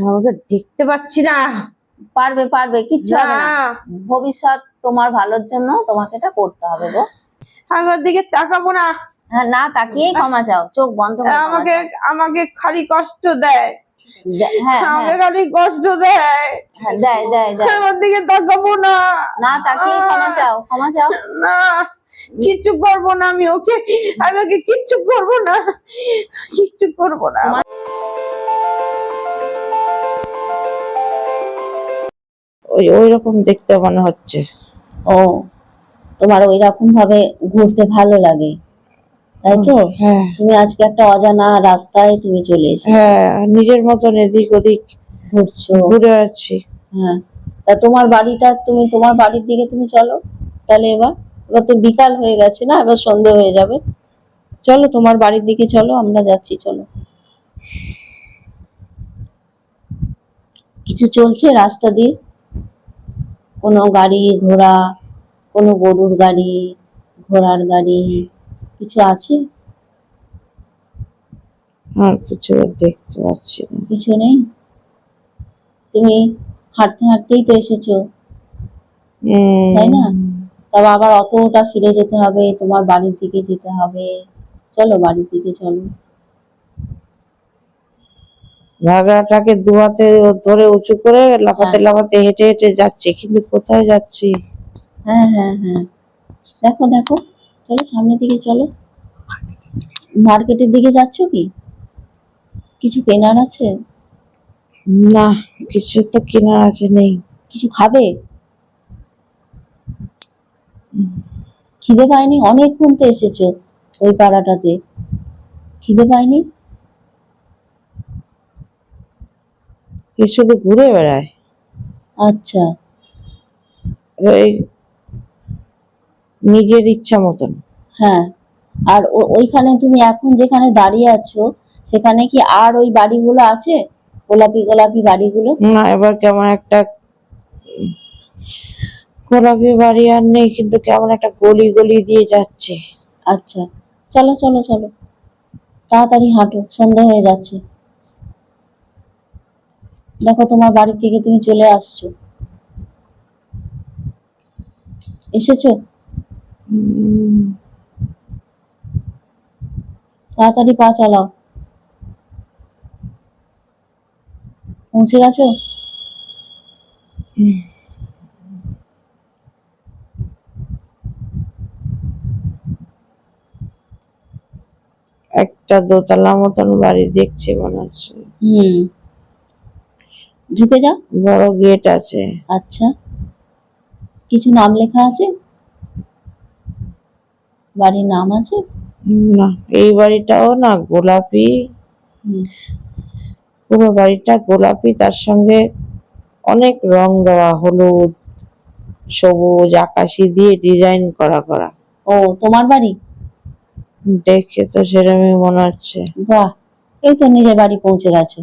আমাকে দেখতে পাচ্ছি না। পারবে পারবে, কিচ্ছু হবে না। ভবিষ্যৎ তোমার ভালোর জন্য তোমাকে এটা করতে হবে গো। আমার দিকে তাকাবো না। হ্যাঁ, না তাকিয়েই ক্ষমা চাও, চোখ বন্ধ করে ক্ষমা আমাকে চাও। আমাকে খালি কষ্ট দেয়। হ্যাঁ আমাকে হ্যাঁ খালি কষ্ট দেয়। হ্যাঁ, দেয় দেয় দেয়। আমার দিকে তাকাবো না। না তাকিয়েই ক্ষমা চাও, ক্ষমা চাও। না, কিচ্ছু করবো না আমি ওকে। আমি ওকে কিচ্ছু করবো না, কিচ্ছু করবো না। ওই রকম দেখতে মনে হচ্ছে। ও, তোমার ওই রকম ভাবে ঘুরতে ভালো লাগে, তাই তো? হ্যাঁ তুমি আজকে একটা অজানা রাস্তায় তুমি চলে এসেছো। হ্যাঁ, নিজের মতন এদিক ওদিক ঘুরছো। ঘুরে আছি। হ্যাঁ, তা তোমার বাড়িটা, তুমি তোমার বাড়ির দিকে তুমি চলো তাহলে। এবার এবার তো বিকাল হয়ে গেছে না, এবার সন্ধে হয়ে যাবে। চলো তোমার বাড়ির দিকে চলো, আমরা যাচ্ছি, চলো। কিছু চলছে রাস্তা দিয়ে? কোনো গাড়ি ঘোড়া, কোনো গরুর গাড়ি, ঘোড়ার গাড়ি কিছু আছে? আর কিছু দেখতে পাচ্ছি না। কিছু নেই? তুমি হাঁটতে হাঁটতেই তো এসেছো, তাই না? তবে আবার অতটা ফিরে যেতে হবে, তোমার বাড়ির দিকে যেতে হবে। চলো বাড়ির দিকে চলো। ঘাগড়াটাকে দু হাতে ধরে উঁচু করে লাফাতে লাফাতে হেঁটে হেঁটে যাচ্ছি, কিন্তু কোথায় যাচ্ছি? হ্যাঁ হ্যাঁ হ্যাঁ, দেখো দেখো, চলো সামনের দিকে চলো। মার্কেটের দিকে যাচ্ছ কি? কিছু কেনার আছে? না, কিছু তো কেনার আছে নেই। কিছু খাবে? খিদে পায়নি? অনেকক্ষণ তো এসেছো ওই পাড়াটাতে, খিদে পায়নি? এ শুধু ঘুরে বেড়ায়। আচ্ছা, ওই নিজের ইচ্ছা মতন। হ্যাঁ। আর ওইখানে তুমি এখন যেখানে দাঁড়িয়ে আছো, সেখানে কি আর ওই বাড়িগুলো আছে, গোলাপি গোলাপি বাড়িগুলো? না, এবার কেমন একটা গোলাপি বাড়ি আর নেই, কিন্তু কেমন একটা গলি গলি দিয়ে যাচ্ছে। আচ্ছা, চলো চলো চলো, তাড়াতাড়ি হাঁটো, সন্ধ্যা হয়ে যাচ্ছে। দেখো তোমার বাড়ির থেকে তুমি চলে আসছো, এসেছো, তাড়াতাড়ি পা চালাও। পৌঁছে গেছো? একটা দোতলা মতন বাড়ি দেখছি মনে হচ্ছে। ঢুকে যাও। বড় গেট আছে। আচ্ছা, কিছু নাম লেখা আছে? বাড়ির নাম আছে? না, এই বাড়িটাও না গোলাপি, পুরো বাড়িটা গোলাপি, তার সঙ্গে অনেক রং দেওয়া, হলুদ সবুজ আকাশি দিয়ে ডিজাইন করা করা। ও, তোমার বাড়ি? দেখে তো সেরকমই মনে হচ্ছে। বাহ, এই তো নিজের বাড়ি পৌঁছে গেছো।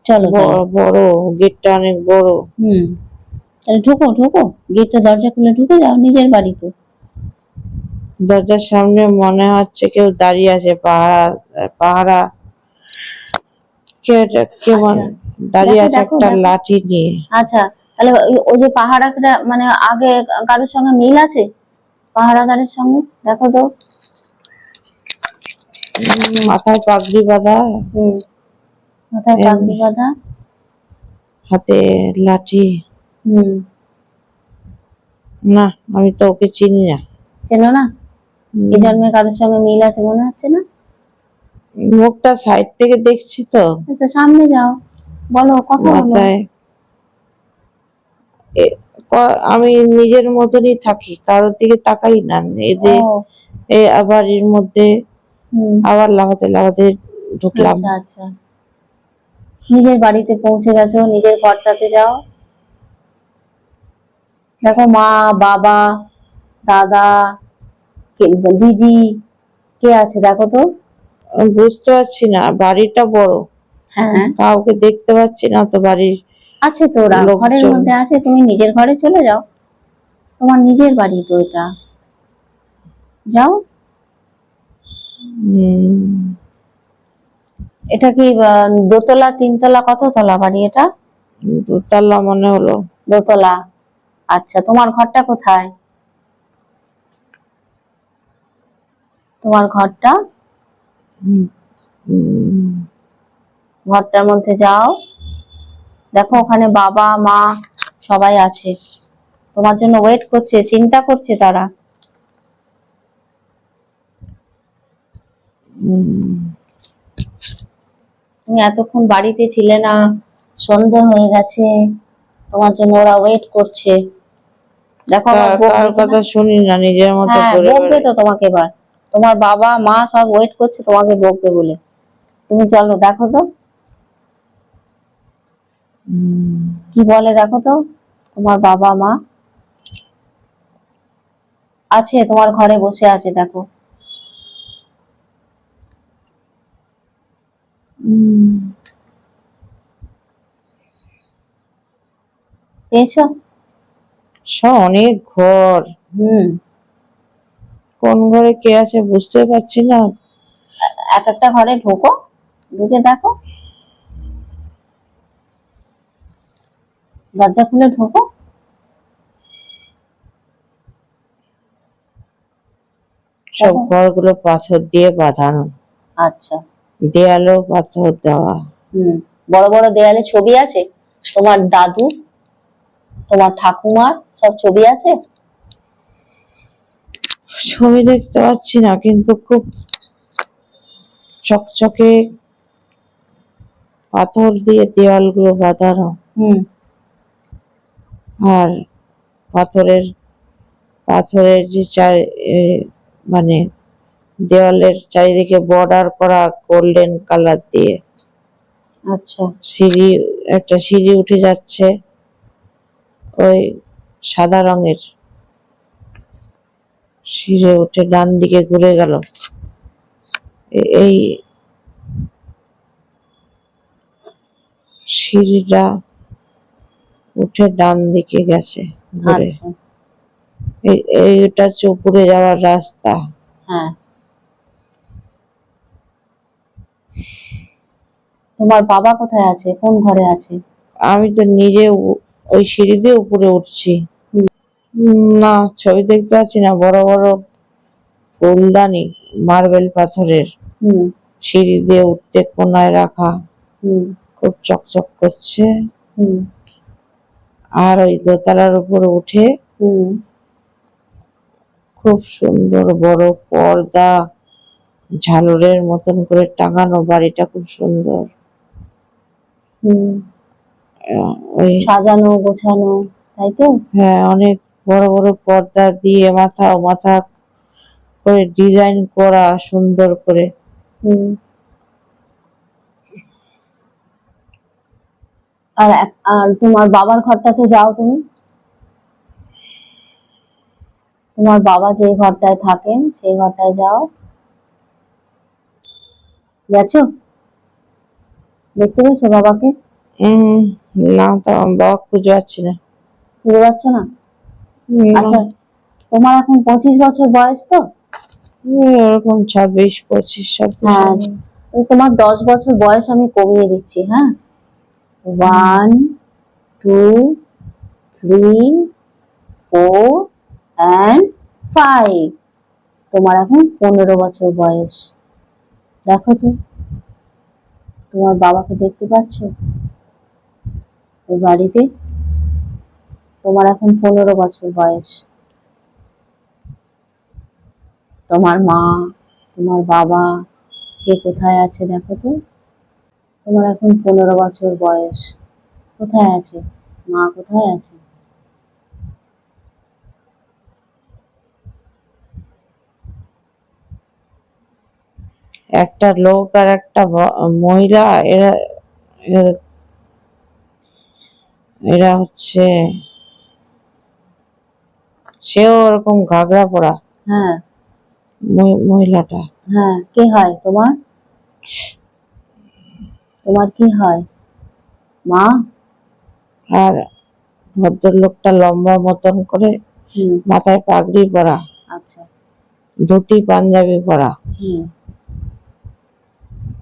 চলো তাহলে। বড় গেটটা অনেক বড়। তাহলে ঢুকো ঢুকো, গেটটা দরজা খুলে ঢুকে যাও, নিজের বাড়ি তো। দরজার সামনে মনে হচ্ছে কেউ দাঁড়িয়ে আছে, পাহারা পাহারা কেমন দাঁড়িয়ে আছে একটা লাঠি নিয়ে। আচ্ছা, তাহলে ওই যে পাহারাটা মানে আগে কারোর সঙ্গে মিল আছে পাহারাদারের সঙ্গে? দেখো তো। মাথায় পাগড়ি বাঁধা। মাথায় পাগড়ি বাঁধা, হাতে লাঠি। না, আমি তো ওকে চিনি না। চেনো না? এই জন্মে কারোর সঙ্গে মিল আছে মনে হচ্ছে না? মুখটা সাইড থেকে দেখছি তো। আচ্ছা, সামনে যাও, বলো, কথা বলো। আমি নিজের মতনই থাকি, কারোর দিকে তাকাই না। এই যে আবার এর মধ্যে আবার লাফাতে লাফাতে ঢুকলাম। আচ্ছা আচ্ছা, নিজের বাড়িতে পৌঁছে গেছো, নিজের ঘরটাতে যাও। দেখো মা, বাবা, দাদা, দিদি কে আছে দেখো তো। বুঝতে পারছি না, বাড়িটা বড়, হ্যাঁ, কাউকে দেখতে পাচ্ছি না তো। বাড়ির আছে তো, ওরা ঘরের মধ্যে আছে, তুমি নিজের ঘরে চলে যাও, তোমার নিজের বাড়ি তো এটা, যাও। এটা কি দোতলা, তিনতলা, কত তলা বাড়ি এটা? দোতলা মনে হলো। দোতলা। আচ্ছা, তোমার ঘরটা কোথায়? তোমার ঘরটা? ঘরটার মধ্যে যাও, দেখো ওখানে বাবা মা সবাই আছে, তোমার জন্য ওয়েট করছে, চিন্তা করছে তারা। তুমি এতক্ষণ বাড়িতে ছিলে না, সন্ধে হয়ে গেছে, তোমার জন্য ওরা ওয়েট করছে। দেখো আমার কার কথা শুনি না, নিজের মতো করে বকবে তো তোমাকে এবার, তোমার বাবা মা সব ওয়েট করছে তোমাকে বকবে বলে। তুমি চলো দেখো তো কি বলে, দেখো তো তোমার বাবা মা আছে, তোমার ঘরে বসে আছে, দেখো। পেয়েছো? অনেক ঘর, কোন ঘরে কে আছে বুঝতে পারছি না। এক একটা ঘরে ঢোকো, ঢুকে দেখো, দরজা খুলে ঢোকো। সব ঘরগুলো পাথর দিয়ে বাঁধানো। আচ্ছা, দেয়ালেও পাথর দেওয়া। বড় বড় দেয়ালে ছবি আছে তোমার দাদু, তোমার ঠাকুমার সব ছবি আছে? ছবি দেখতে পাচ্ছি না, কিন্তু খুব চকচকে পাথর দিয়ে দেওয়ালগুলো বাঁধানো। আর পাথরের যে মানে দেওয়ালের চারিদিকে বর্ডার করা গোল্ডেন কালার দিয়ে। আচ্ছা, একটা সিঁড়ি উঠে যাচ্ছে, ওই সাদা রঙের সিঁড়ি উঠে ডান দিকে ঘুরে গেল। এই সিঁড়িটা উঠে ডান দিকে গেছে ঘুরে। এইটা চপুরে যাওয়ার রাস্তা। তোমার বাবা কোথায় আছে, কোন ঘরে আছে? আমি তো নিজে ওই সিঁড়ি দিয়ে উপরে উঠছি। না, ছবি দেখতে পাচ্ছি না। বড় বড় ফুলদানি মার্বেল পাথরের, সিঁড়ি দিয়ে উঠতে কোনায় রাখা, খুব চকচক করছে। আর ওই দোতলার উপরে উঠে খুব সুন্দর বড় পর্দা ঝালরের মতন করে টাঙানো, বাড়িটা খুব সুন্দর। ওই সাজানো গোছানো, তাই তো? হ্যাঁ, অনেক বড় বড় পর্দা দিয়ে মাথা করে ডিজাইন করা সুন্দর করে। আর তোমার বাবার ঘরটাতে যাও তুমি, তোমার বাবা যে ঘরটায় থাকেন সেই ঘরটায় যাও। গেছো? দেখতে পেয়েছো বাবাকে? না, তো আমি বাবা খুঁজে পাচ্ছি না। খুঁজে পাচ্ছ না? আচ্ছা, তোমার এখন 25 বছর বয়স তো? ওরকম 26-25 সব। হ্যাঁ, তোমার 10 বছর বয়স আমি কমিয়ে দিচ্ছি। হ্যাঁ, 1 2 3 4 and 5, তোমার এখন 15 বছর বয়স। দেখো তো তোমার বাবাকে দেখতে পাচ্ছ ওই বাড়িতে? তোমার এখন 15 বছর বয়স। তোমার মা, তোমার বাবা কে কোথায় আছে দেখো তো। তোমার এখন 15 বছর বয়স, কোথায় আছে মা, কোথায় আছে? একটা লোক আর একটা মহিলা, এরা এরা হচ্ছে, সেও ওরকম ঘাগরা পরা। হ্যাঁ, মহিলাটা। হ্যাঁ, কে হয় তোমার? তোমার কি হয়? মা? আর ভদ্রলোকটা লম্বা মতন করে, মাথায় পাগড়ি পরা, আচ্ছা, ধুতি পাঞ্জাবি পরা।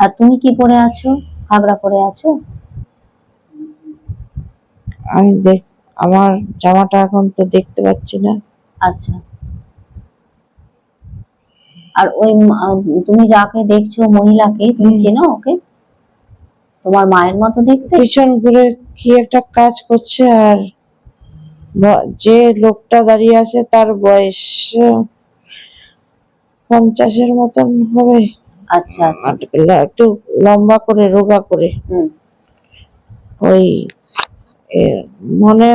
আর তুমি কি পরে আছো? ঘাগরা পরে আছো? আমি আমার জামাটা এখন তো দেখতে পাচ্ছি না। আচ্ছা। আর ওই তুমি যাকে দেখছো মহিলাকে, তুমি চেনো ওকে? তোমার মায়ের মতো দেখতে? পিছন ঘুরে কি একটা কাজ করছে, আর যে লোকটা দাঁড়িয়ে আছে তার বয়স 50-এর মতন হবে। আচ্ছা আচ্ছা। আর একটু লম্বা করে, রোগা করে। ওই মনে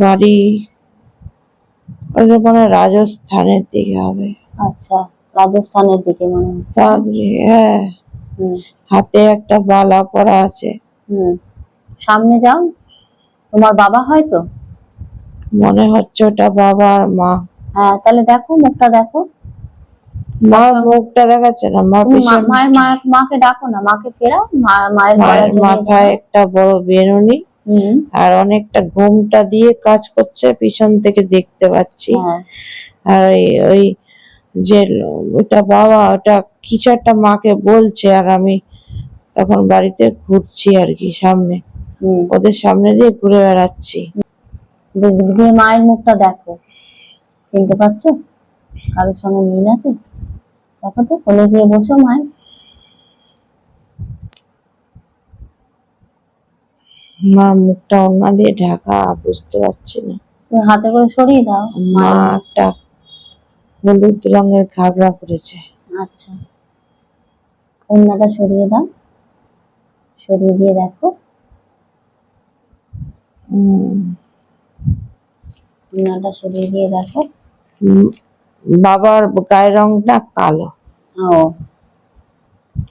বাড়ি ওই যে মনে হয় রাজস্থানের দিকে হবে। আচ্ছা, রাজস্থানের দিকে মনে হচ্ছে। হ্যাঁ, হাতে একটা বালা পরা আছে। সামনে যাও, তোমার বাবা হয়তো? মনে হচ্ছে ওটা বাবা আর মা। হ্যাঁ, তাহলে দেখো, মুখটা দেখো। মা মুখটা দেখাচ্ছে না, মা মাকে ডাকো না, মাকে ফেরাও, মায়ের গলা জড়িয়ে মাথায় একটা বড় বেনুনি, আর অনেকটা ঘুমটা দিয়ে কাজ করছে, পিছন থেকে দেখতে পাচ্ছি। আর ওই যে ওটা বাবা, ওটা কিছু একটা মাকে বলছে, আর আমি তখন বাড়িতে ঘুরছি আর কি, সামনে ওদের সামনে দিয়ে ঘুরে বেড়াচ্ছি। মায়ের মুখটা দেখো, চিনতে পারছো? কারোর সঙ্গে মিল আছে? দেখো তো, কোলে গিয়ে বসো মায়ের। মা মুখটা ওড়না দিয়ে ঢাকা, বুঝতে পারছি না। তুমি হাতে করে সরিয়ে দাও। মা একটা হলুদ রঙের ঘাগরা পরেছে। আচ্ছা, ওড়নাটা সরিয়ে দাও, সরিয়ে দিয়ে দেখো। ওড়নাটা সরিয়ে দিয়ে দেখো। বাবার গায়ের রংটা কালো। ও,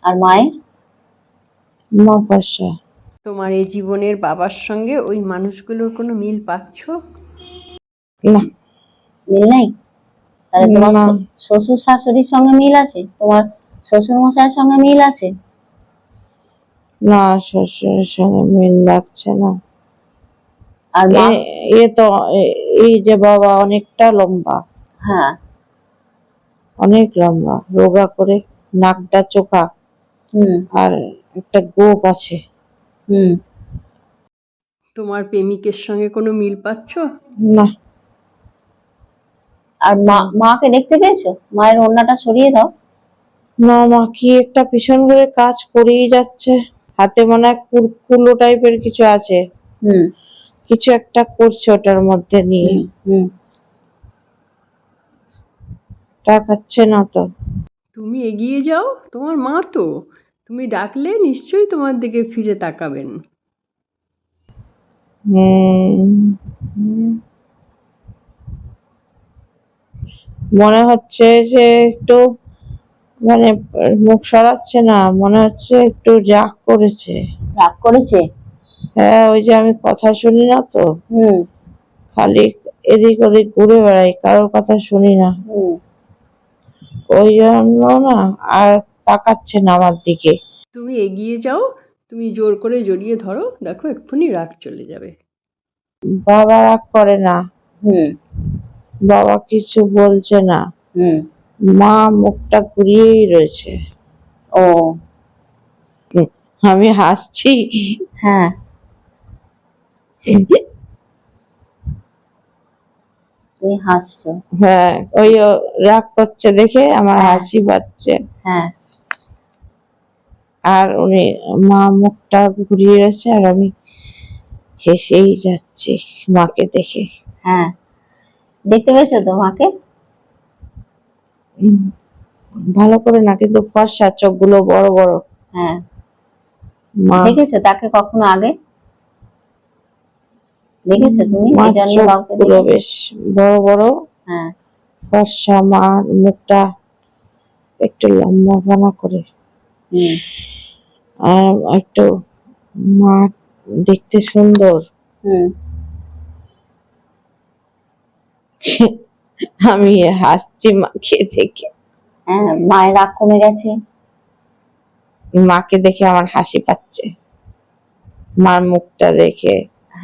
আর মায়ের? মা ফর্সা। তোমার এই জীবনের বাবার সঙ্গে ওই মানুষগুলোর কোনো মিল পাচ্ছ? না, মিল নাই। তাহলে তোমার শ্বশুর শাশুড়ির সঙ্গে মিল আছে? তোমার শ্বশুর মশাইয়ের সঙ্গে মিল আছে? না, শ্বশুরের সঙ্গে মিল লাগছে না। আর মা? তো এই যে বাবা অনেকটা লম্বা। হ্যাঁ, অনেক লম্বা, রোগা করে, নাকটা চোখা, আর একটা গোপ আছে। তোমার প্রেমিকের সঙ্গে কোনো মিল পাচ্ছ? না। আর মাকে দেখতে পেয়েছো? মায়ের ওড়নাটা সরিয়ে দাও। না, মা কি একটা পিছন ঘুরে কাজ করেই যাচ্ছে, হাতে মনে হয় কুলো টাইপের কিছু আছে, কিছু একটা করছে ওটার মধ্যে নিয়ে। তাকাচ্ছে না তো। তুমি এগিয়ে যাও, তোমার মা তো, তুমি ডাকলে নিশ্চয়ই তোমার দিকে ফিরে তাকাবেন। মনে হচ্ছে যে একটু মানে মুখ সরাচ্ছে না, মনে হচ্ছে একটু রাগ করেছে। রাগ করেছে? হ্যাঁ, ওই যে আমি কথা শুনি না তো, খালি এদিক ওদিক ঘুরে বেড়াই, কারোর কথা শুনি না, ওই জন্য না আর তাকাচ্ছে না আমার দিকে। তুমি এগিয়ে যাও, তুমি জোর করে জড়িয়ে ধরো, দেখো এক্ষুনি রাগ চলে যাবে। বাবা রাগ করে না, বাবা কিছু বলছে না, মা মুখটা ঘুরিয়েই রয়েছে। ও, আমি হাসছি। হ্যাঁ, তুমি হাসছো। হ্যাঁ, ওই রাগ করছে দেখে আমার হাসি পাচ্ছে। হ্যাঁ, আর উনি মা মুখটা ঘুরিয়ে রয়েছে, আর আমি হেসেই যাচ্ছি মাকে দেখে। হ্যাঁ, দেখতে পেয়েছো তো মাকে? ভালো করে না, কিন্তু ফর্সা, চোখগুলো বড় বড়। হ্যাঁ, দেখেছো তাকে কখনো আগে? দেখেছো তুমি? এই জন্য কাউকে চোখগুলো বেশ বড় বড়। হ্যাঁ, ফর্সা, মা মুখটা একটু লম্বা বানা করে, আর একটু মা দেখতে সুন্দর। আমি হাসছি মাকে দেখে। হ্যাঁ, মায়ের রাগ কমে গেছে। মাকে দেখে আমার হাসি পাচ্ছে, মার মুখটা দেখে।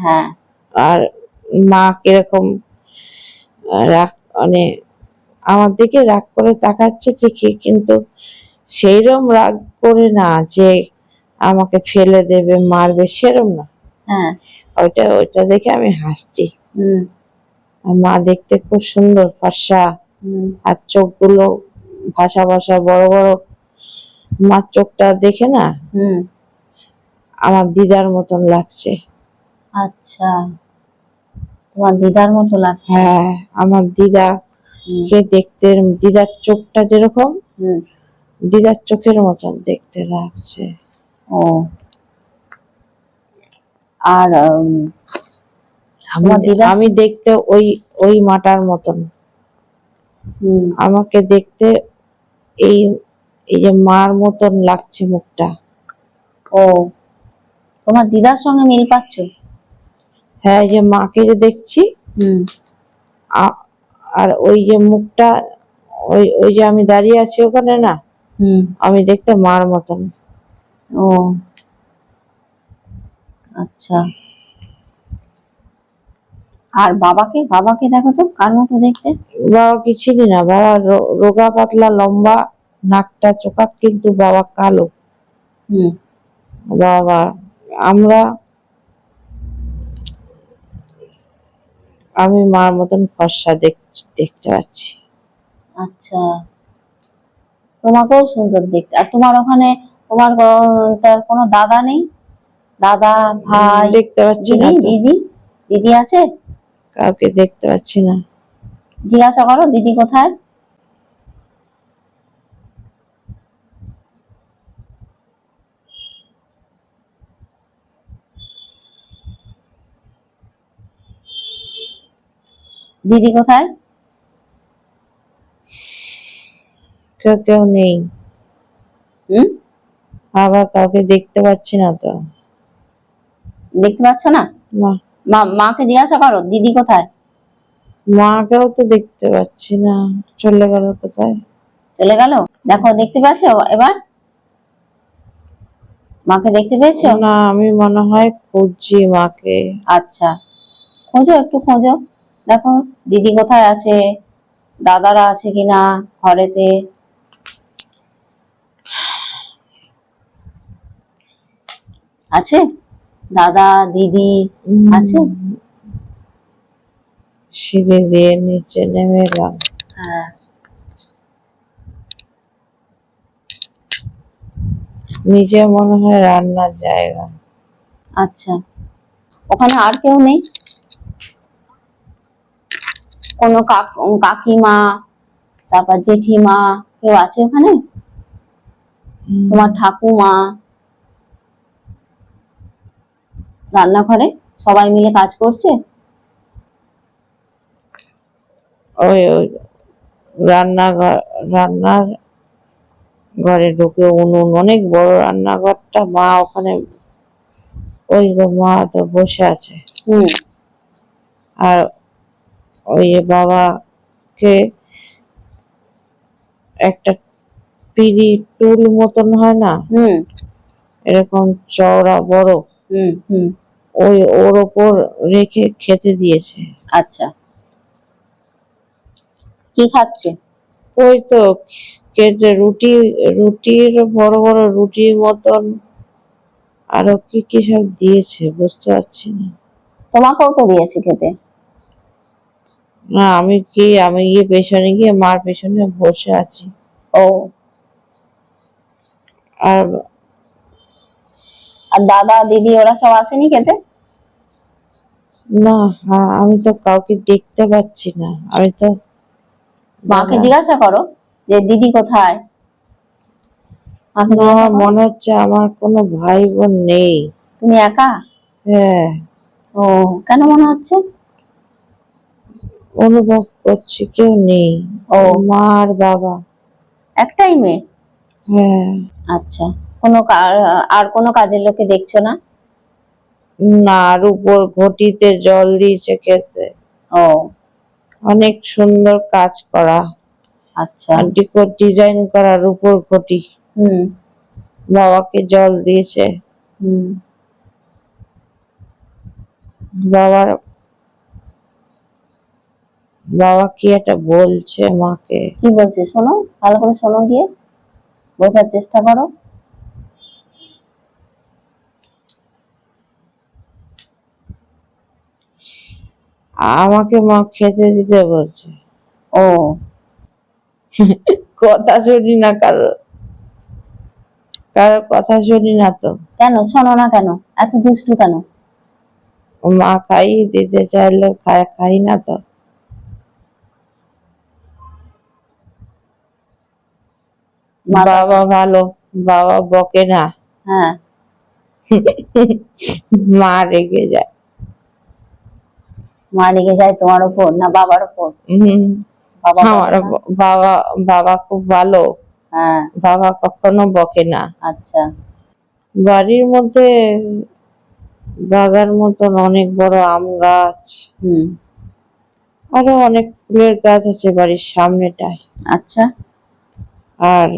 হ্যাঁ, আর মা কিরকম রাগ, মানে আমার দিকে রাগ করে তাকাচ্ছে ঠিকই, কিন্তু সেইরকম রাগ করে না যে আমাকে ফেলে দেবে মারবে, সেরম না। হ্যাঁ। ওইটা দেখে আমি হাসছি। হুম। আর মা দেখতে খুব সুন্দর, ফর্সা, হুম। আর চোখগুলো ভাসা ভাসা বড় বড়। মার চোখটা দেখে না হুম। আমার দিদার মতন লাগছে। আচ্ছা, তোমার দিদার মতো লাগছে। হ্যাঁ, আমার দিদা হুম। কে দেখতে, দিদার চোখটা যেরকম হুম। দিদার চোখের মতন দেখতে লাগছে। ও, আর তোমার দিদা। আমি দেখতে ওই ওই মাটার মতন, হুম। আমাকে দেখতে এই এই যে মার মতন লাগছে মুখটা। ও, তোমার দিদার সঙ্গে মিল পাচ্ছ? হ্যাঁ, এই যে মাকে যে দেখছি, হুম। আর ওই যে মুখটা, ওই ওই যে আমি দাঁড়িয়ে আছি ওখানে না, হুম। আমি দেখতে মার মতন। ও, আচ্ছা। আর বাবাকে দেখো তো, কার মতো দেখতে? বাবাকে চিনি না, বাবা রোগা পাতলা লম্বা, নাকটা চোখা, কিন্তু বাবা কালো। হুম। বাবা, আমরা আমি মার মতন ফর্সা দেখতে পাচ্ছি। আচ্ছা, তোমাকেও সুন্দর দেখতে। আর তোমার ওখানে তোমার কোনো দাদা নেই? দাদা, ভাই, দেখতে পাচ্ছি না তো, দিদি? দিদি আছে? কাউকে দেখতে পাচ্ছি না। জিজ্ঞাসা করো দিদি কোথায়। দিদি কোথায়? কেউ নেই। হুম। আবার কাউকে দেখতে পাচ্ছি না তো। দেখতে পাচ্ছ না? না, মাকে জিজ্ঞাসা করো দিদি কোথায়। মাকেও তো দেখতে পাচ্ছি না, চলে গেল কোথায়। চলে গেল? দেখো, দেখতে পাচ্ছ এবার? মাকে দেখতে পেয়েছো? না, আমি মনে হয় খুঁজছি মাকে। আচ্ছা, খোঁজো, একটু খোঁজো, দেখো দিদি কোথায় আছে, দাদারা আছে কিনা ঘরেতে। আছে? দাদা, দিদি আছে? সিঁড়ি দিয়ে নিচে নেমে এলাম। হ্যাঁ। নিচে মনে হয় রান্নার জায়গা। আচ্ছা, ওখানে আর কেউ নেই? কোনো কাকিমা, তারপর জেঠিমা, কেউ আছে ওখানে? তোমার ঠাকুমা? রান্নাঘরে সবাই মিলে কাজ করছে? ওই ওই রান্নার ঘরে ঢুকে উনুন, অনেক বড় রান্নাঘরটা, মা ওখানে, ওই মা তো বসে আছে। হুম। আর ওই বাবাকে একটা পিড়ি টুল মতন হয় না, হুম। এরকম চওড়া বড়, হুম। হুম। ওর ওপর রেখে খেতে দিয়েছে। আচ্ছা, কি খাচ্ছে? ওই তো কেটে রুটির বড় বড় রুটির মতন, আরো কি কি সব দিয়েছে, বুঝতে পারছি না। তোমাকেও তো দিয়েছে খেতে। না, আমি গিয়ে পেছনে গিয়ে মার পেছনে বসে আছি। ও, আর আর দাদা দিদি ওরা সব আসেনি খেতে? না, আমি তো কাউকে দেখতে পাচ্ছি না। আমি তো মাকে জিজ্ঞাসা করো যে দিদি কোথায়। মাকে জিজ্ঞাসা করো। মনে হচ্ছে আমার কোনো ভাই বোন নেই। তুমি একা? হ্যাঁ, ও, কেন মনে হচ্ছে? অনুভব করছি কেউ নেই। ও, মা আর বাবা। একটাই মেয়ে? হ্যাঁ। আচ্ছা, আর কোনো কাজের লোকে দেখছো না? না, আর উপর ঘটিতে জল দিয়েছে খেতে। ও, অনেক সুন্দর কাজ করা। আচ্ছা। ডিজাইন করা রূপোর ঘটি। হুম। বাবাকে জল দিয়েছে। হুম। বাবা কি একটা বলছে মাকে। কি বলছে শোনো, ভালো করে শোনো গিয়ে। বোঝার চেষ্টা করো। আমাকে মা খেতে দিতে বলছে। ও কথা শুনি না কারো কথা শুনি না তো। কেন শোনো না কেন? এত দুষ্টু কেন? মা খাইয়ে দিতে চাইলে খাই না তো। মা বাবা ভালো, বাবা বকে না, হ্যাঁ, মা রেগে যায়। মা রেগে যায় তোমার উপর না বাবার উপর? হম, বাবা আমার বকে না? বাবা বাবা খুব ভালো, হ্যাঁ, বাবা কখনো বকে না। আচ্ছা। বাড়ির মধ্যে বাগান মতন অনেক বড় আম গাছ, হুম, আরো অনেক ফুলের গাছ আছে বাড়ির সামনেটায়। আচ্ছা। আর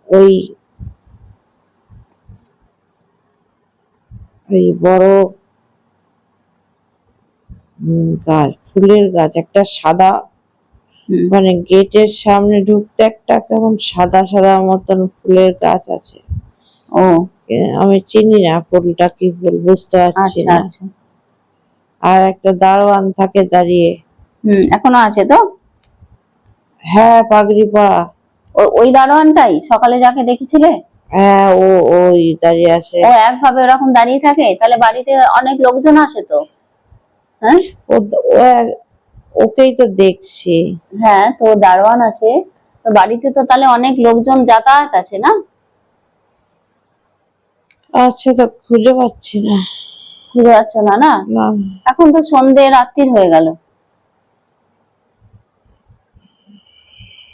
ওই ওই বড় গাছ, ফুলের গাছ একটা সাদা, হুম, মানে গেটের সামনে ঢুকতে একটা কেমন সাদা সাদা মতন ফুলের গাছ আছে। ও আমি চিনি না ফুলটা কি ফুল, বুঝতে পারছি আচ্ছা না। আচ্ছা। আর একটা দারোয়ান থাকে দাঁড়িয়ে। এখনো আছে তো? হ্যাঁ, পাগড়ি পরা। ওই দারোয়ানটাই সকালে যাকে দেখেছিলে? হ্যাঁ, ওই দাঁড়িয়ে আছে। ও একভাবে ওরকম দাঁড়িয়ে থাকে? তাহলে বাড়িতে অনেক লোকজন আসে তো? হ্যাঁ, ওকেই তো দেখছি। হ্যাঁ, তো দারোয়ান আছে তো বাড়িতে, তো তাহলে অনেক লোকজন যাতায়াত আছে না? আচ্ছা, তো খুঁজে পাচ্ছি না। খুঁজে পাচ্ছ না? না, না। এখন তো সন্ধে রাত্রির হয়ে গেল,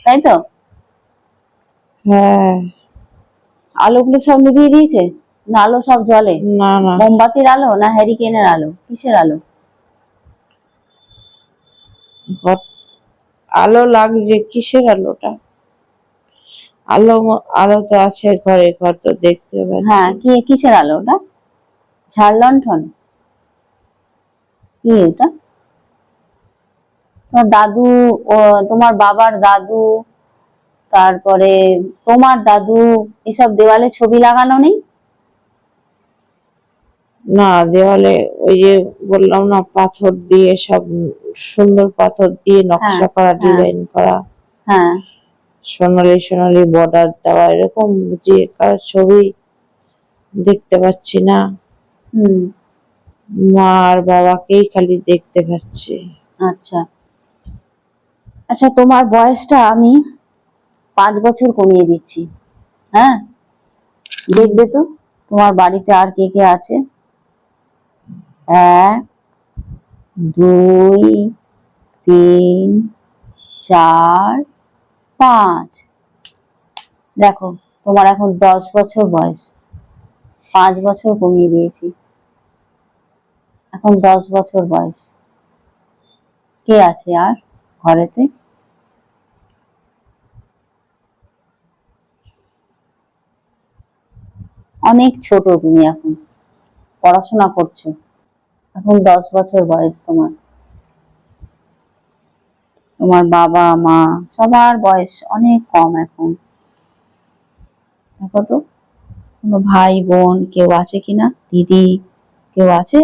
তাই তো? হ্যাঁ। আলোগুলো সব নিভিয়ে দিয়েছে না আলো সব জ্বলে? না না, মোমবাতির আলো না হ্যারিকেনের আলো, কিসের আলো? আলো লাগছে, কিসের আলোটা? আলো আলো তো আছে ঘরে, ঘর তো দেখতে হ্যাঁ, পাচ্ছি। কিসের আলো ওটা? ঝাড় লণ্ঠন? কি এটা? তোমার দাদু, ও তোমার বাবার দাদু, তারপরে তোমার দাদু, এসব দেওয়ালে ছবি লাগানো নেই? না, দেওয়ালে ওই যে বললাম না, পাথর দিয়ে সব সুন্দর পাথর দিয়ে হ্যাঁ, নকশা করা, হ্যাঁ, ডিজাইন করা, হ্যাঁ। সোনালি সোনালি বর্ডার দেওয়া, এরকম যে কার ছবি দেখতে পাচ্ছি না। হুম, মা আর বাবাকেই খালি দেখতে পাচ্ছি। আচ্ছা আচ্ছা। তোমার বয়সটা আমি 5 বছর কমিয়ে দিচ্ছি। হ্যাঁ, দেখবে তো তোমার বাড়িতে আর কে কে আছে। 1 2 3 4 5। দেখো, তোমার এখন 10 বছর বয়স, 5 বছর কমিয়ে দিয়েছি, এখন 10 বছর বয়স। কে আছে আর ঘরেতে? অনেক ছোট তুমি, এখন পড়াশোনা করছো, এখন 10 বছর বয়স তোমার। তোমার বাবা মা সবার বয়স অনেক কম এখন। দেখো তো, কোনো ভাই বোন কেউ আছে কিনা, দিদি কেউ আছে?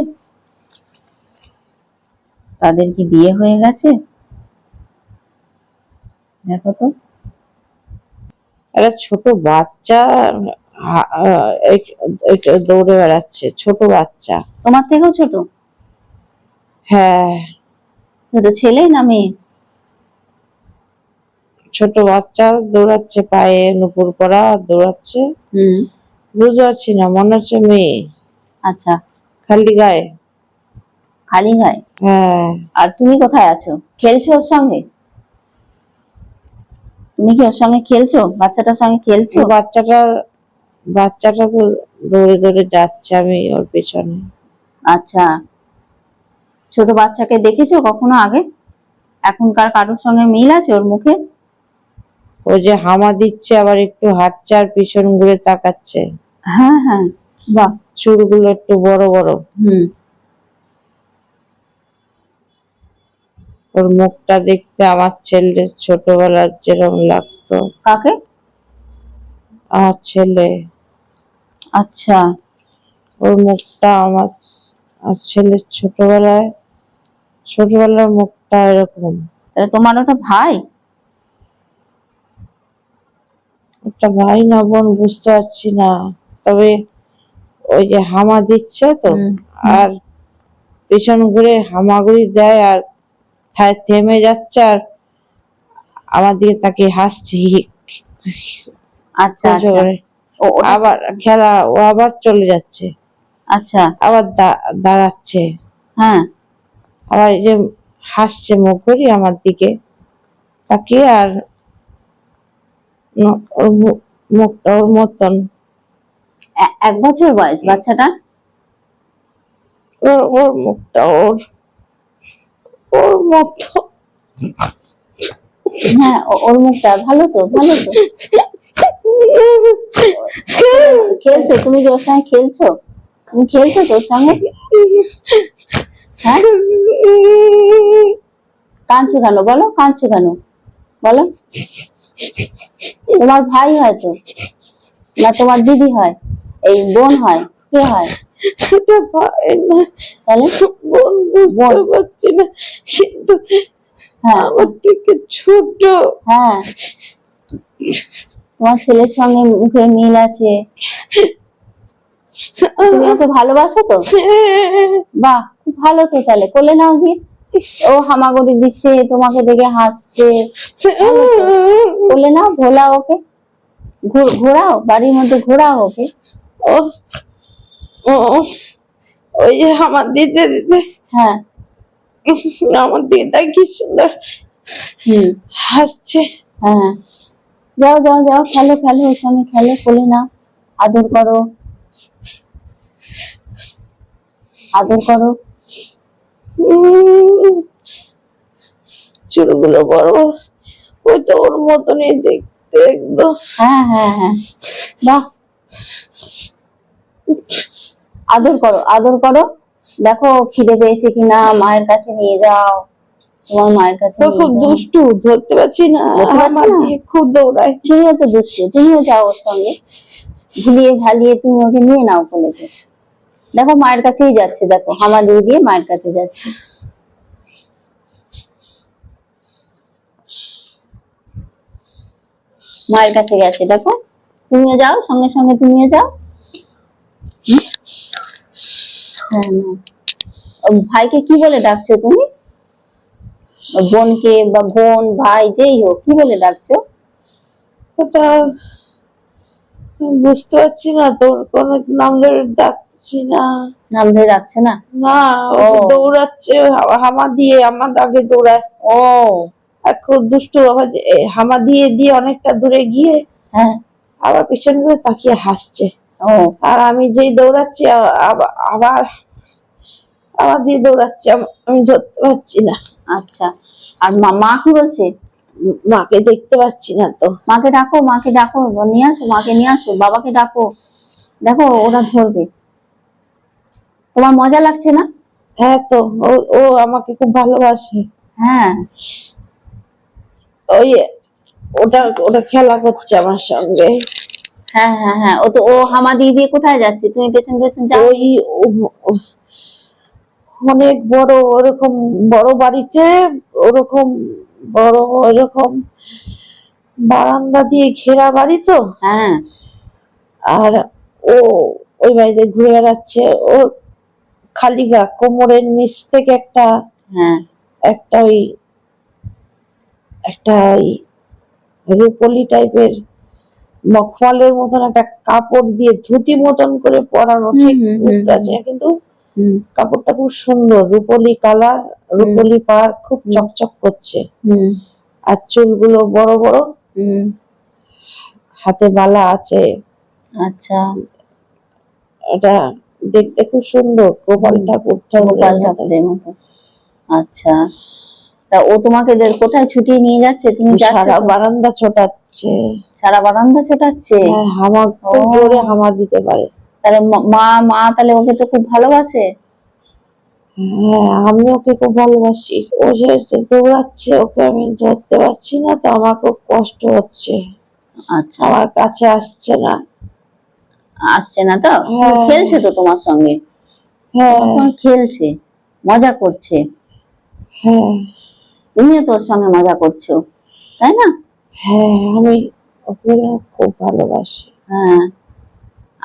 তাদের কি বিয়ে হয়ে গেছে? দেখো তো। একটা ছোট বাচ্চা দৌড়ে বেড়াচ্ছে, ছোট বাচ্চা। তোমার থেকেও ছোট? হ্যাঁ, ছোট ছেলে না মেয়ে? ছোট বাচ্চা দৌড়াচ্ছে, পায়ে নুপুর পরা দৌড়াচ্ছে। হুম, বুঝতে পারছি না, মনে হচ্ছে মেয়ে। আচ্ছা। খালি গায়ে। খালি গায়ে? হ্যাঁ। আর তুমি কোথায় আছো? খেলছো ওর সঙ্গে? তুমি কি ওর সঙ্গে খেলছো, বাচ্চাটার সঙ্গে খেলছো? বাচ্চাটা তো দৌড়ে দৌড়ে যাচ্ছে, আমি ওর পেছনে। আচ্ছা, ছোট বাচ্চাকে দেখেছো কখনো আগে? এখনকার কারোর সঙ্গে মিল আছে ওর মুখে? ও যে হামা দিচ্ছে, আবার একটু হাঁটছে আর পিছন ঘুরে তাকাচ্ছে। হ্যাঁ হ্যাঁ, বাহ। চুলগুলো একটু বড় বড়। হুম, ওর মুখটা দেখতে আমার ছেলের ছোটবেলার যেরকম লাগতো। কাকে? আমার ছেলে। আচ্ছা, ওর মুখটা আমার আর ছেলের ছোটবেলার মুখটা এরকম। তাহলে তোমার ওটা ভাই? একটা ভাই না বোন বুঝতে পারছি না, তবে ওই যে হামা দিচ্ছে তো, হুম, আর পিছন ঘুরে হামাগুড়ি দেয় আর থেমে যাচ্ছে আর আমার দিকে তাকিয়ে হাসছি আচ্ছা উঁচু আচ্ছা। করে। ওটা আবার খেলা, ও আবার চলে যাচ্ছে, আচ্ছা, আবার দাঁড়াচ্ছে, হ্যাঁ আবার এই যে হাসছে মুখ করি আমার দিকে তাকিয়ে, আর ওর মুখটা ওর মতন। 1 বছর বয়স বাচ্চাটা? ওর মুখটা ওর মতো। হ্যাঁ, ওর মুখটা ভালো তো, ভালো তো। খেলছো তুমি যে ওর সঙ্গে খেলছো? তুমি খেলছো তোর সঙ্গে? হ্যাঁ, কাঁদছো কেন বলো, কাঁদছো কেন বলো? তোমার ভাই হয় তো, না তোমার দিদি হয়, এই বোন হয়, কে হয়? এটা ভাই না, তাহলে বোন বুঝতে পারছি না, কিন্তু হ্যাঁ আমার থেকে ছোট। হ্যাঁ, তোমার ছেলের সঙ্গে মুখে মিল আছে। তুমি ওকে ভালোবাসো তো? বাহ, খুব ভালো তো। তাহলে কোলে নাও গিয়ে। ও হামাগুড়ি দিচ্ছে, তোমাকে দেখে হাসছে, ভালো তো। কোলে নাও, ঘোলাও ওকে, ঘোরাও, বাড়ির মধ্যে ঘোরাও ওকে। ও ও ওই যে আমার দিতে দিতে হ্যাঁ, আমার দিদা কি সুন্দর হুম, হাসছে। হ্যাঁ, যাও যাও যাও, খেলো খেলো, ওর সঙ্গে খেলো, কোলে নাও, আদর করো, আদর করো। চুলগুলো বড়, ওই তো ওর মতনই দেখতে একদম। হ্যাঁ হ্যাঁ হ্যাঁ, বাহ, আদর করো, আদর করো। দেখো খিদে পেয়েছে কিনা, মায়ের কাছে নিয়ে যাও, তোমার মায়ের কাছে ও নিয়ে খুব যাও। দুষ্টু, ধরতে পারছি না, ধরতে পারছি আমার না? দিয়ে খুব দৌড়ায়। তুমিও তো দুষ্টু, তুমিও যাও ওর সঙ্গে, ঝুলিয়ে ঝালিয়ে তুমি ওকে নিয়ে নাও কোলেতে। দেখো মায়ের কাছেই যাচ্ছে, দেখো হামাগুড়ি দিয়ে মায়ের কাছে যাচ্ছে। মায়ের কাছে গেছে, দেখো তুমিও যাও, সঙ্গে সঙ্গে তুমিও যাও। হ্যাঁ, নাও। ও ভাইকে কি বলে ডাকছো তুমি? ও বোনকে বা বোন ভাই যেই হোক, কি বলে ডাকছো? ওটা বুঝতে পারছি না, তোর কোন নাম ধরে ডাকছি না। নাম ধরে ডাকছো না? না, ও ও দৌড়াচ্ছে, হামা দিয়ে আমার আগে দৌড়ায়, ও, আর খুব দুষ্টু। আবার হামা দিয়ে দিয়ে অনেকটা দূরে গিয়ে হ্যাঁ, আবার পিছন করে তাকিয়ে হাসছে, ও আর আমি যেই দৌড়াচ্ছি আবার আবার দিয়ে দৌড়াচ্ছে, আমি ধরতে পারছি না। আচ্ছা। আর মা কি বলছে? মাকে দেখতে পাচ্ছি না তো। মাকে ডাকো, মাকে ডাকো, নিয়ে আসো, মাকে নিয়ে আসো, বাবাকে ডাকো, দেখো ওরা ধরবে। তোমার মজা লাগছে না? হ্যাঁ তো, ও ও আমাকে খুব ভালোবাসে। হ্যাঁ, ওই ওটা ওটা খেলা করছে আমার সঙ্গে। হ্যাঁ হ্যাঁ হ্যাঁ, ও হামা দিয়ে দিয়ে কোথায় যাচ্ছে? তুমি পেছন পেছন যাও। ওই অনেক বড়, ওরকম বড় বাড়িতে, ওরকম বড় ওরকম বারান্দা দিয়ে ঘেরা বাড়ি তো, হ্যাঁ, আর ও ওই বাড়িতে ঘুরে বেড়াচ্ছে। ওর খালি গা, কোমরের নিচ থেকে একটা হ্যাঁ, একটা ওই একটা ওই রুপোলি টাইপের মখমলের মতন একটা কাপড় দিয়ে ধুতি মতন করে পরানো, হুম, ঠিক হুম, বুঝতে হুম, পারছি না, কিন্তু হুম, কাপড়টা খুব সুন্দর, রুপোলি কালার, রুপোলি পাড়, খুব হুম। চকচক করছে। হুম, আর চুলগুলো বড় বড়, হুম, হাতে বালা আছে। আচ্ছা। এটা দেখতে খুব সুন্দর, গোপাল হুম, ঠাকুর গোপাল ঠাকুরের মতো। ঠাকুরের মতো। আচ্ছা, তা ও তোমাকে কোথায় ছুটিয়ে নিয়ে যাচ্ছে? তুমি যাচ্ছ সারা তো? বারান্দা ছোটাচ্ছে। সারা বারান্দা ছোটাচ্ছে? হ্যাঁ, হামা ও, খুব জোরে হামা দিতে পারে। তাহলে মা মা তাহলে ওকে তো খুব ভালোবাসে। হ্যাঁ, আমি ওকে খুব ভালোবাসি। ও যে যে দৌড়াচ্ছে, ওকে আমি ধরতে পারছি না তো, আমার খুব কষ্ট হচ্ছে। আচ্ছা, আমার কাছে আসছে না। আসছে না তো? হ্যাঁ। খেলছে তো তোমার সঙ্গে, হ্যাঁ তোমার সঙ্গে খেলছে, মজা করছে, হ্যাঁ তুমিও তোর সঙ্গে মজা করছো, তাই না? হ্যাঁ, আমি ওকে খুব ভালোবাসি। হ্যাঁ।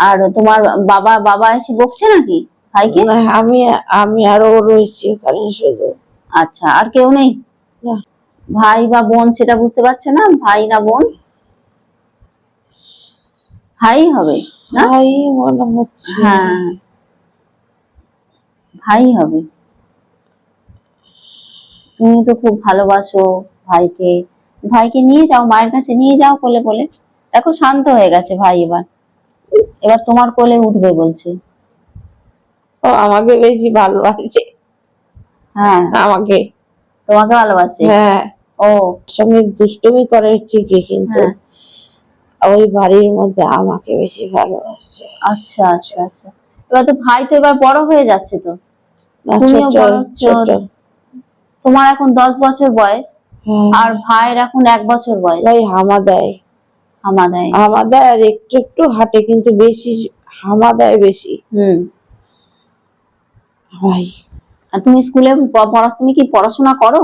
আর তোমার বাবা বাবা এসে বকছে নাকি ভাইকে? না, আমি আমি আরো রয়েছি ওখানে শুধু। আচ্ছা, আর কেউ নেই? না, ভাই বা বোন সেটা বুঝতে পারছো না, ভাই না বোন? ভাই হবে না? ভাই মনে হচ্ছে। হ্যাঁ, ভাই হবে। তুমি তো খুব ভালোবাসো ভাইকে, ভাইকে নিয়ে যাও, মায়ের কাছে নিয়ে যাও কোলে কোলে। দেখো শান্ত হয়ে গেছে ভাই, এবার এবার তোমার কোলে উঠবে বলছে। ও আমাকে বেশি ভালোবাসে। হ্যাঁ, আমাকে। তোমাকে ভালোবাসে। হ্যাঁ, ও, সঙ্গে দুষ্টুমি করে ঠিকই, কিন্তু হ্যাঁ, ওই বাড়ির মধ্যে আমাকে বেশি ভালোবাসে। আচ্ছা আচ্ছা আচ্ছা। এবার তো ভাই তো এবার বড় হয়ে যাচ্ছে তো, না, তুমিও ছোট বড় হচ্ছ। ছোট। তোমার এখন 10 বছর বয়স, হ্যাঁ, আর ভাইয়ের এখন 1 বছর বয়স। ভাই হামা দেয়। হামা দেয়। হামা দেয় আর একটু একটু হাঁটে, কিন্তু বেশি হামা দেয় বেশি। হুম। ভাই, আর তুমি স্কুলে তুমি কি পড়াশোনা করো?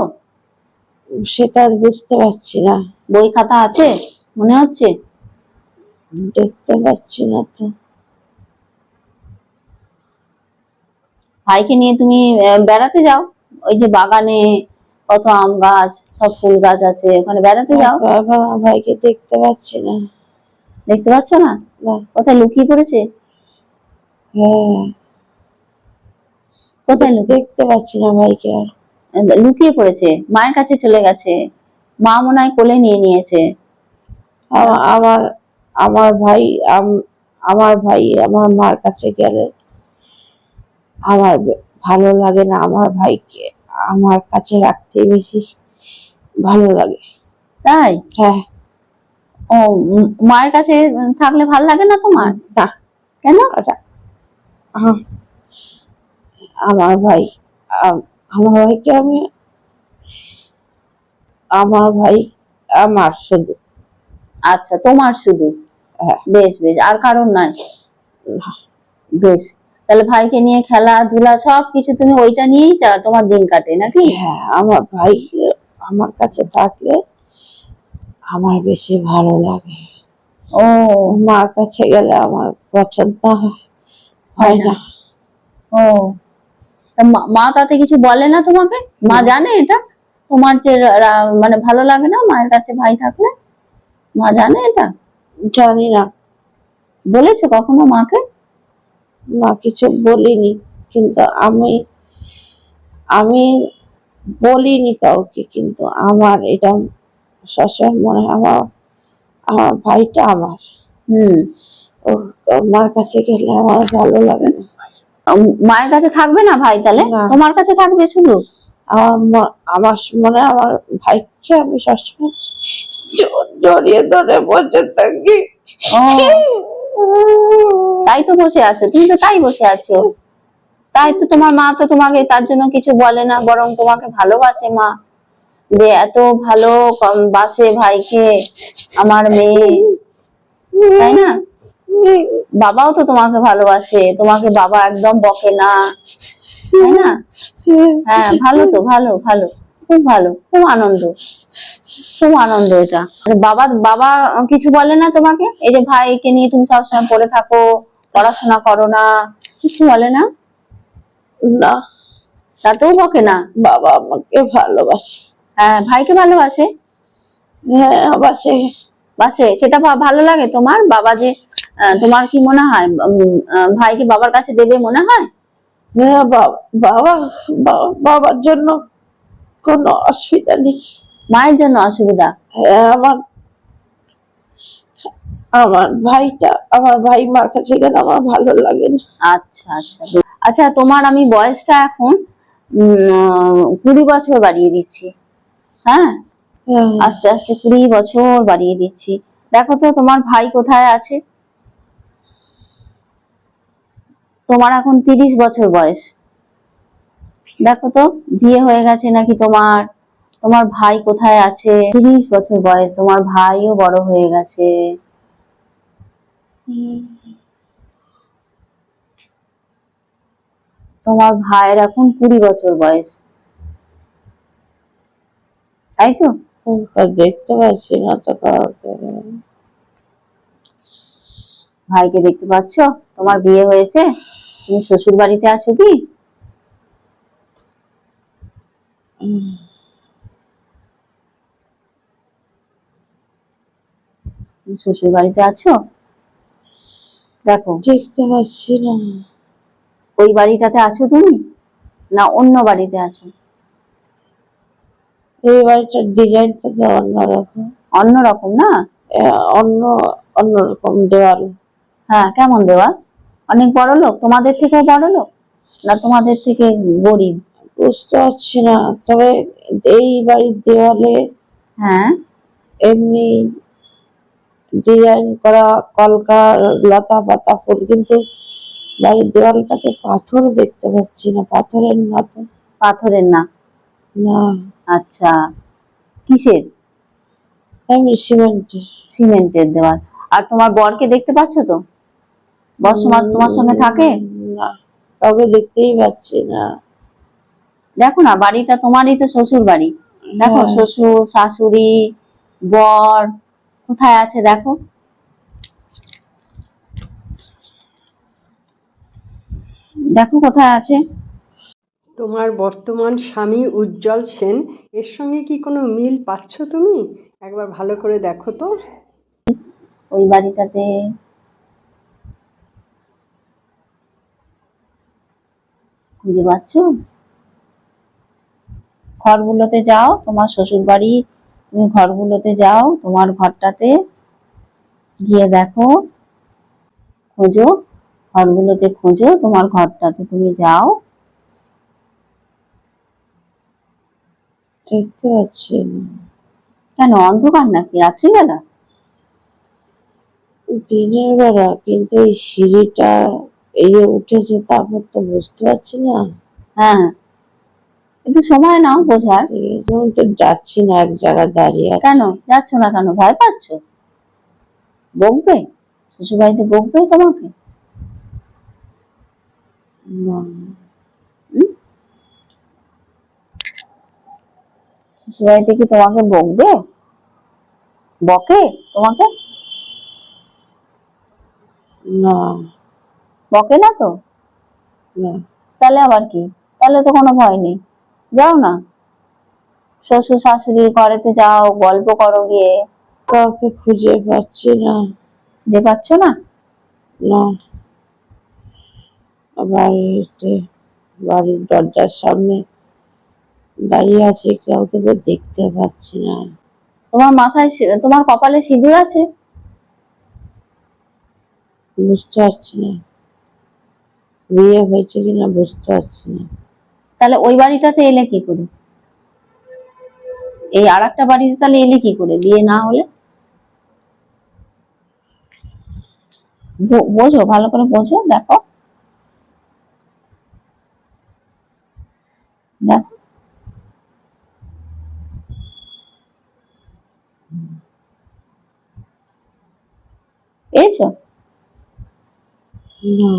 সেটা বুঝতে পারছি না, বই খাতা আছে মনে হচ্ছে? দেখতে পাচ্ছি না তো। ভাইকে নিয়ে তুমি বেড়াতে যাও, ওই যে বাগানে কত আম গাছ, সব ফুল গাছ আছে, ওখানে বেড়াতে যাও। এখন আমার ভাইকে দেখতে পাচ্ছি না। দেখতে পাচ্ছ না? না। কোথায় লুকিয়ে পড়েছে? হ্যাঁ, কোথায় লুকিয়ে? দেখতে পাচ্ছি না ভাইকে আর। লুকিয়ে পড়েছে, মায়ের কাছে চলে গেছে, মা মনে হয় কোলে নিয়ে নিয়েছে। আমার আমার ভাই আমার ভাই আমার মার কাছে গেলে আমার ভালো লাগে না। আমার ভাইকে আমার কাছে রাখতে বেশি ভালো লাগে। তাই? হ্যাঁ। ও, মায়ের কাছে থাকলে ভাল লাগে না তোমার? না, কেন? ওটা আহ, আমার ভাই আমার ভাইকে আমি আমার ভাই আমার শুধু। আচ্ছা, তোমার শুধু। হ্যাঁ। বেশ বেশ, আর কারণ নয়। না, বেশ, তাহলে ভাইকে নিয়ে খেলাধুলা সবকিছু তুমি ওইটা নিয়েই তোমার দিন কাটে নাকি? হ্যাঁ, আমার ভাই আমার কাছে থাকলে আমার বেশি ভালো লাগে। ও, মার কাছে গেলে আমার পছন্দ হয় না। ও, তা মা তাতে কিছু বলে না তোমাকে? মা না। জানে এটা তোমার যে মানে ভালো লাগে না মায়ের কাছে ভাই থাকলে? মা জানে এটা? জানি না। বলেছে কখনো মাকে? না, কিছু বলিনি, কিন্তু আমি আমি বলিনি কাউকে, কিন্তু আমার এটা সবসময় মনে হয় আমার আমার ভাইটা আমার। হুম। ও মার কাছে গেলে আমার ভালো লাগে না। মায়ের কাছে থাকবে না ভাই, তাহলে না। তোমার কাছে থাকবে শুধু? আমার মনে হয় আমার ভাইকে আমি সবসময় জড়িয়ে ধরে বসে থাকি। ও, তাই তো বসে আছো, তুমি তো তাই বসে আছো। তাই তো তোমার মা তো তোমাকে তার জন্য কিছু বলে না, বরং তোমাকে ভালোবাসে মা, যে এত ভালো বাসে ভাইকে আমার মেয়ে, তাই না? বাবাও তো তোমাকে ভালোবাসে, তোমাকে বাবা একদম বকে না, তাই না? হ্যাঁ, ভালো তো, ভালো ভালো, খুব ভালো, খুব আনন্দ, খুব আনন্দ এটা। বাবা বাবা কিছু বলে না তোমাকে, এই যে ভাইকে নিয়ে তুমি সবসময় পড়ে থাকো, পড়াশোনা করো না, কিছু বলে না? না, তাতেও বকে না? বাবা আমাকে ভালোবাসে। হ্যাঁ, ভাইকে ভালোবাসে। হ্যাঁ, বাসে। বাসে, সেটা ভালো লাগে তোমার? বাবা যে তোমার কি মনে হয় ভাইকে বাবার কাছে দেবে মনে হয়? হ্যাঁ, বাবা বাবার জন্য কোনো অসুবিধা নেই। মায়ের জন্য অসুবিধা? হ্যাঁ, আমার ভাই মার কাছে গেলে আমার ভালো লাগে না। আচ্ছা আচ্ছা। আচ্ছা, তোমার আমি বয়সটা এখন 20 বছর বাড়িয়ে দিচ্ছি। হ্যাঁ, হ্যাঁ, আস্তে আস্তে 20 বছর বাড়িয়ে দিচ্ছি। দেখো তো তোমার ভাই কোথায় আছে? তোমার এখন 30 বছর বয়স। দেখো তো বিয়ে হয়ে গেছে নাকি তোমার, তোমার ভাই কোথায় আছে? 30 বছর বয়স, তোমার ভাইও বড় হয়ে গেছে। তোমার ভাইয়ের এখন 20 বছর বয়স, তাই তো? দেখতে পাচ্ছি না তো কাউকে। ভাইকে দেখতে পাচ্ছ? তোমার বিয়ে হয়েছে? তুমি শ্বশুর বাড়িতে আছো কি? তুমি শ্বশুর বাড়িতে আছো? দেখো, দেখতে পাচ্ছি না। ওই বাড়িটাতে আছো তুমি, না অন্য বাড়িতে আছো? এই বাড়িটার ডিজাইনটা তো অন্যরকম। অন্যরকম না? অন্য অন্যরকম দেওয়াল। হ্যাঁ, কেমন দেওয়াল? অনেক বড় লোক, তোমাদের থেকেও বড় লোক, না তোমাদের থেকে গরিব? বুঝতে পারছি না, তবে এই বাড়ির দেওয়ালে হ্যাঁ, এমনি ডিজাইন করা কলকা, লতা পাতা ফুল, কিন্তু বাড়ির দেওয়ালটাতে পাথর দেখতে পাচ্ছি না। পাথরের না তো? পাথরের না? না, আচ্ছা, কিসের? এমনি সিমেন্টের। সিমেন্টের দেওয়াল। আর তোমার বরকে দেখতে পাচ্ছ তো? বর তোমার সঙ্গে থাকে? না, কাউকে দেখতেই পাচ্ছি না। দেখো না, বাড়িটা তোমারই তো, শ্বশুর বাড়ি। দেখো, হ্যাঁ। শ্বশুর শাশুড়ি বর কোথায় আছে দেখো। দেখো কোথায় আছে। তোমার বর্তমান স্বামী উজ্জ্বল সেন, এর সঙ্গে কি কোনো মিল পাচ্ছ তুমি? একবার ভালো করে দেখো তো। ওই বাড়িটাতে খুঁজে পাচ্ছ? ঘরগুলোতে যাও, তোমার শ্বশুর বাড়ি, তুমি ঘরগুলোতে যাও, তোমার ঘরটাতে গিয়ে দেখো, খোঁজো, ঘরগুলোতে খোঁজো, তোমার ঘরটাতে তুমি যাও। দেখতে পাচ্ছি না। কেন, অন্ধকার নাকি রাত্রিবেলা? দিনের বেলা, কিন্তু এই সিঁড়িটা এই যে উঠেছে, তারপর তো বুঝতে পারছি না। হ্যাঁ, একটু সময় নাও বোঝার। এই জন্য তো যাচ্ছি না, এক জায়গায় দাঁড়িয়ে আছি। কেন যাচ্ছ না? কেন, ভয় পাচ্ছ? বকবে? শ্বশুর বাড়িতে বকবে তোমাকে? না, হুম? শ্বশুর বাড়িতে কি তোমাকে বকবে? বকে তোমাকে? না, বকে না তো? না। তাহলে আবার কি? তাহলে তো কোনো ভয় নেই, যাও না, শ্বশুর শাশুড়ির ঘরেতে যাও, গল্প করো গিয়ে। কাউকে খুঁজে পাচ্ছি না। যে পাচ্ছ না? না, বাড়িতে, বাড়ির দরজার সামনে দাঁড়িয়ে আছি, কাউকে তো দেখতে পাচ্ছি না। তোমার মাথায় তোমার কপালে সিঁদুর আছে? বুঝতে পারছি না, বিয়ে হয়েছে কিনা বুঝতে পারছি না। তাহলে ওই বাড়িটাতে এলে কি করে? এই আর একটা বাড়িতে তাহলে এলে কি করে, বিয়ে না হলে? বোঝো, ভালো করে বোঝো, দেখো দেখো। পেয়েছো? না,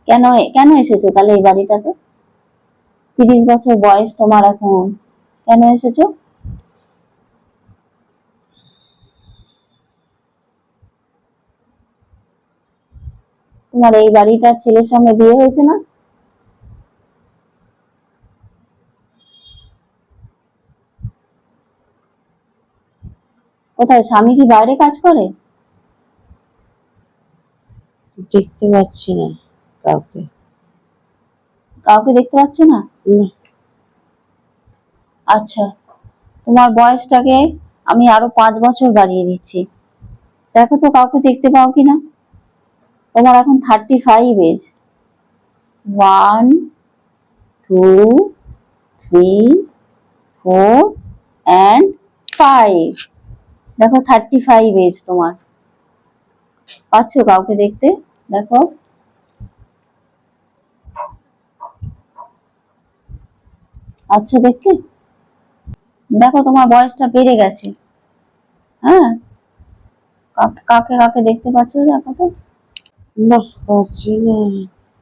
কেন কেন এসেছো তাহলে এই বাড়িটাতে? 30 বছর বয়স তোমার এখন, কেন এসেছো? তোমার এই বাড়িটার ছেলের সঙ্গে বিয়ে হয়েছে না? কোথায়, স্বামী কি বাইরে কাজ করে? দেখতে পাচ্ছি না কাউকে। কাউকে দেখতে পাচ্ছ না? না, আচ্ছা, তোমার বয়সটাকে আমি আরো 5 বছর বাড়িয়ে দিচ্ছি, দেখো তো কাউকে দেখতে পাও কিনা। তোমার এখন 35 এজ। 1, 2, 3, 4 and 5। দেখো 35 এজ তোমার, পাচ্ছ কাউকে দেখতে? দেখো, আচ্ছা দেখতে? দেখো তোমার বয়সটা বেড়ে গেছে। হ্যাঁ, কাকে কাকে দেখতে পাচ্ছ দেখো তো। না, পারছি না।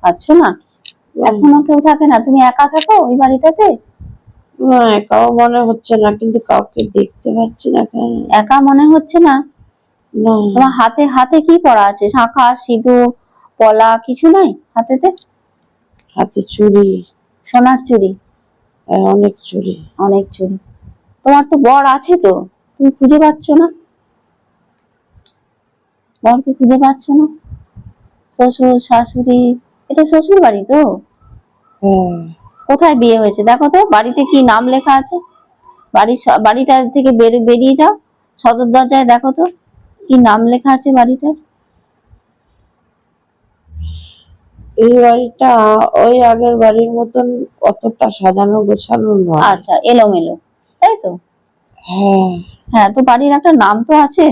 পাচ্ছ না? এখনো কেউ থাকে না? তুমি একা থাকো ওই বাড়িটাতে? না, একাও মনে হচ্ছে না, কিন্তু কাউকে দেখতে পাচ্ছি না কেন? একা মনে হচ্ছে না? না, তোমার হাতে হাতে কি পরা আছে? শাঁখা, সিঁদুর, পলা কিছু নাই হাতেতে? হাতে চুড়ি। সোনার চুড়ি? অনেক চুড়ি। অনেক চুড়ি। তোমার তো বর আছে তো, তুমি খুঁজে পাচ্ছ না? বরকে খুঁজে পাচ্ছ না? শ্বশুর শাশুড়ি, এটা শ্বশুর বাড়ি তো? হ্যাঁ। কোথায় বিয়ে হয়েছে দেখো তো, বাড়িতে কি নাম লেখা আছে? বাড়িটা থেকে বেরিয়ে যাও, সদর দরজায় দেখো তো কি নাম লেখা আছে বাড়িটার। এই বাড়িটা ওই আগের বাড়ির মতন অতটা সাজানো গোছানো নয়। আচ্ছা, এলোমেলো, তাই তো? হ্যাঁ। হ্যাঁ, তো বাড়ির একটা নাম তো আছে।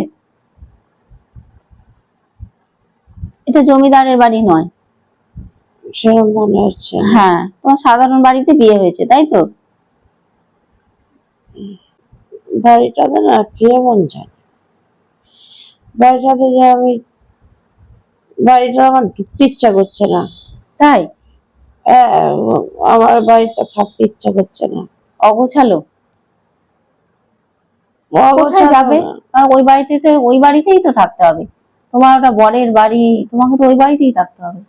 এটা জমিদারের বাড়ি নয়। সেরকম মনে হচ্ছে না। হ্যাঁ, তোমার সাধারণ বাড়িতে বিয়ে হয়েছে তাই তো? বাড়িটাতে না কেমন জানি, বাড়িটাতে যে আমি, বাড়িটা আমার ঢুকতে ইচ্ছা করছে না। তাই? হ্যাঁ, আমার বাড়িটা থাকতে ইচ্ছা করছে না। অগোছালো? কোথায় অগোছালো যাবে? না। ওই বাড়িতেই তো থাকতে হবে। তোমার ওটা বরের বাড়ি, তোমাকে তো ওই বাড়িতেই থাকতে হবে।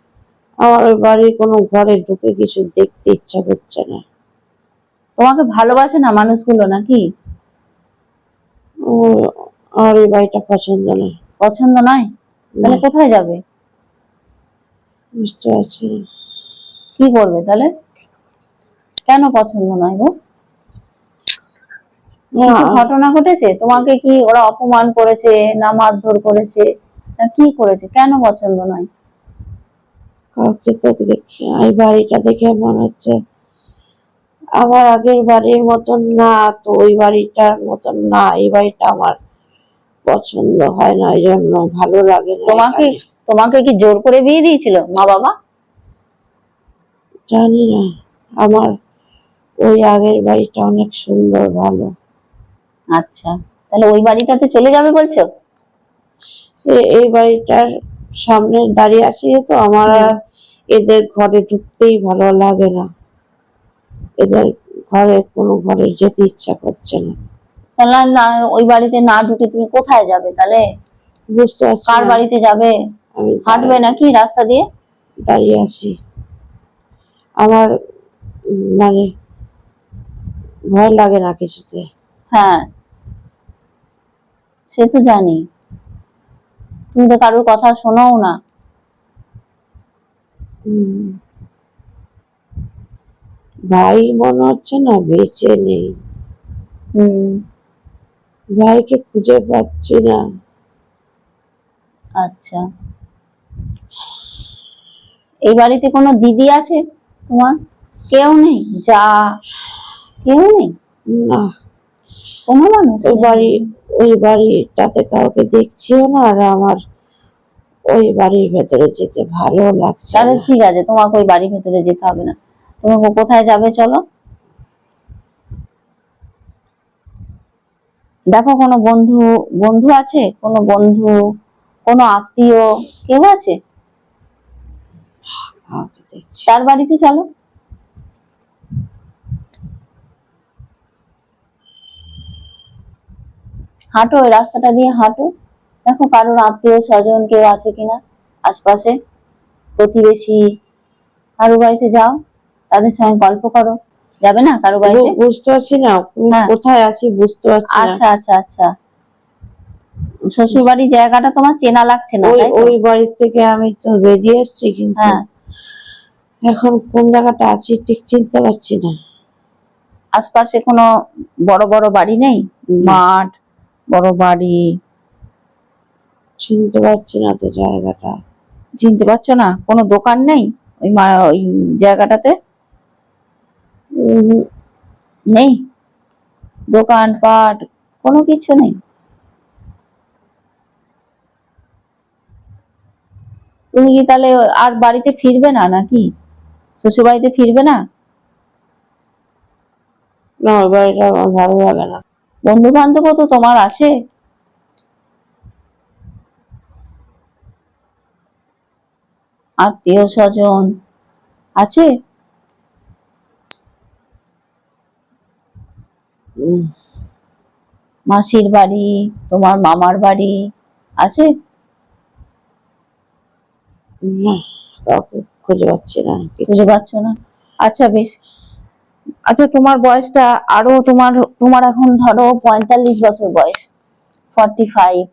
আমার ওই বাড়ির কোনো ঘরে ঢুকে কিছু দেখতে ইচ্ছা করছে না। তোমাকে ভালোবাসে না মানুষগুলো নাকি? ও, আমার এই বাড়িটা পছন্দ না। পছন্দ নয়? তাহলে না, কোথায় যাবে? বুঝতে পারছি না। কি করবে তাহলে? কেন পছন্দ নয় গো? কিছু না, ঘটনা ঘটেছে? তোমাকে কি ওরা অপমান করেছে, না মারধর করেছে, না কি করেছে? কেন পছন্দ নয়? কাউকে তো দেখি এই বাড়িটা দেখে মনে হচ্ছে আমার আগের বাড়ির মতন না, তো ওই বাড়িটার মতন না। এই বাড়িটা আমার পছন্দ হয় না, এই জন্য ভালো লাগে না তোমাকে এখানে। তোমাকে কি জোর করে বিয়ে দিয়েছিল মা বাবা? জানি না, আমার ওই আগের বাড়িটা অনেক সুন্দর, ভালো। আচ্ছা, তাহলে ওই বাড়িটাতে চলে যাবে বলছো? এই বাড়িটার সামনে দাঁড়িয়ে আছি তো আমার আর এদের ঘরে ঢুকতেই ভালো লাগে না। এদের কোনো ঘরে যেতে ইচ্ছা করছে না। তাহলে না, ওই বাড়িতে না ঢুকে তুমি কোথায় যাবে তাহলে? বুঝতে পারছি কার না। বাড়িতে যাবে? আমি হাঁটবে নাকি রাস্তা দিয়ে? দাঁড়িয়ে আছি। আমার মানে ভয় লাগে না কিছুতে। হ্যাঁ, সে তো জানি, তুমি তো কারোর কথা শোনাও না। উম, ভাই মনে হচ্ছে না বেঁচে নেই। হুম। ভাইকে খুঁজে পাচ্ছি না। আচ্ছা, এই বাড়িতে কোনো দিদি আছে তোমার? কেউ নেই? যা, কেউ নেই? না, কোনো মানুষ ওই নেই? বাড়ি, ওই বাড়িটাতে কাউকে দেখছিও না, আর আমার ওই বাড়ির ভেতরে যেতে ভালো লাগছে তাহলে না। ঠিক আছে, তোমাকে ওই বাড়ির ভেতরে যেতে হবে না। তুমি কোথায় যাবে চলো। দেখো কোনো বন্ধু, বন্ধু আছে? কোনো বন্ধু, কোনো আত্মীয় কেউ আছে? কাউকে দেখছি। তার বাড়িতে চলো। হাঁটো, ওই রাস্তাটা দিয়ে হাঁটো, দেখো কারোর আত্মীয় স্বজন কেউ আছে কিনা আশপাশে, প্রতিবেশী, কারো বাড়িতে যাও, তাদের সঙ্গে গল্প করো। যাবে না কারো বাড়িতে? বুঝতে পারছি না হ্যাঁ, কোথায় আছি, বুঝতে পারছি না। আচ্ছা আচ্ছা আচ্ছা, শ্বশুর বাড়ির জায়গাটা তোমার চেনা লাগছে না ওই তাই তো? ওই বাড়ি থেকে আমি তো বেরিয়ে এসেছি, কিন্তু হ্যাঁ, এখন কোন জায়গাটা আছি ঠিক চিনতে পারছি না। আশপাশে কোনো বড় বড় বাড়ি নেই? না, মাঠ, বড় বাড়ি? চিনতে পারছি না তো জায়গাটা। চিনতে পারছো না? কোনো দোকান নেই ওই জায়গাটাতে? উম, নেই দোকান পাট, কোনো কিছু নেই? তুমি কি তাহলে আর বাড়িতে ফিরবে না নাকি? শ্বশুর বাড়িতে ফিরবে না? না, ওই বাড়িটা আমার ভালো লাগে না। বন্ধু বান্ধবও তো তোমার আছে, আত্মীয় স্বজন আছে। উম, মাসির বাড়ি, তোমার মামার বাড়ি আছে? না, কাউকে খুঁজে পাচ্ছি না। খুঁজে পাচ্ছ না? আচ্ছা বেশ। আচ্ছা তোমার বয়সটা আরো, তোমার তোমার এখন ধরো 45 বছর বয়স, 45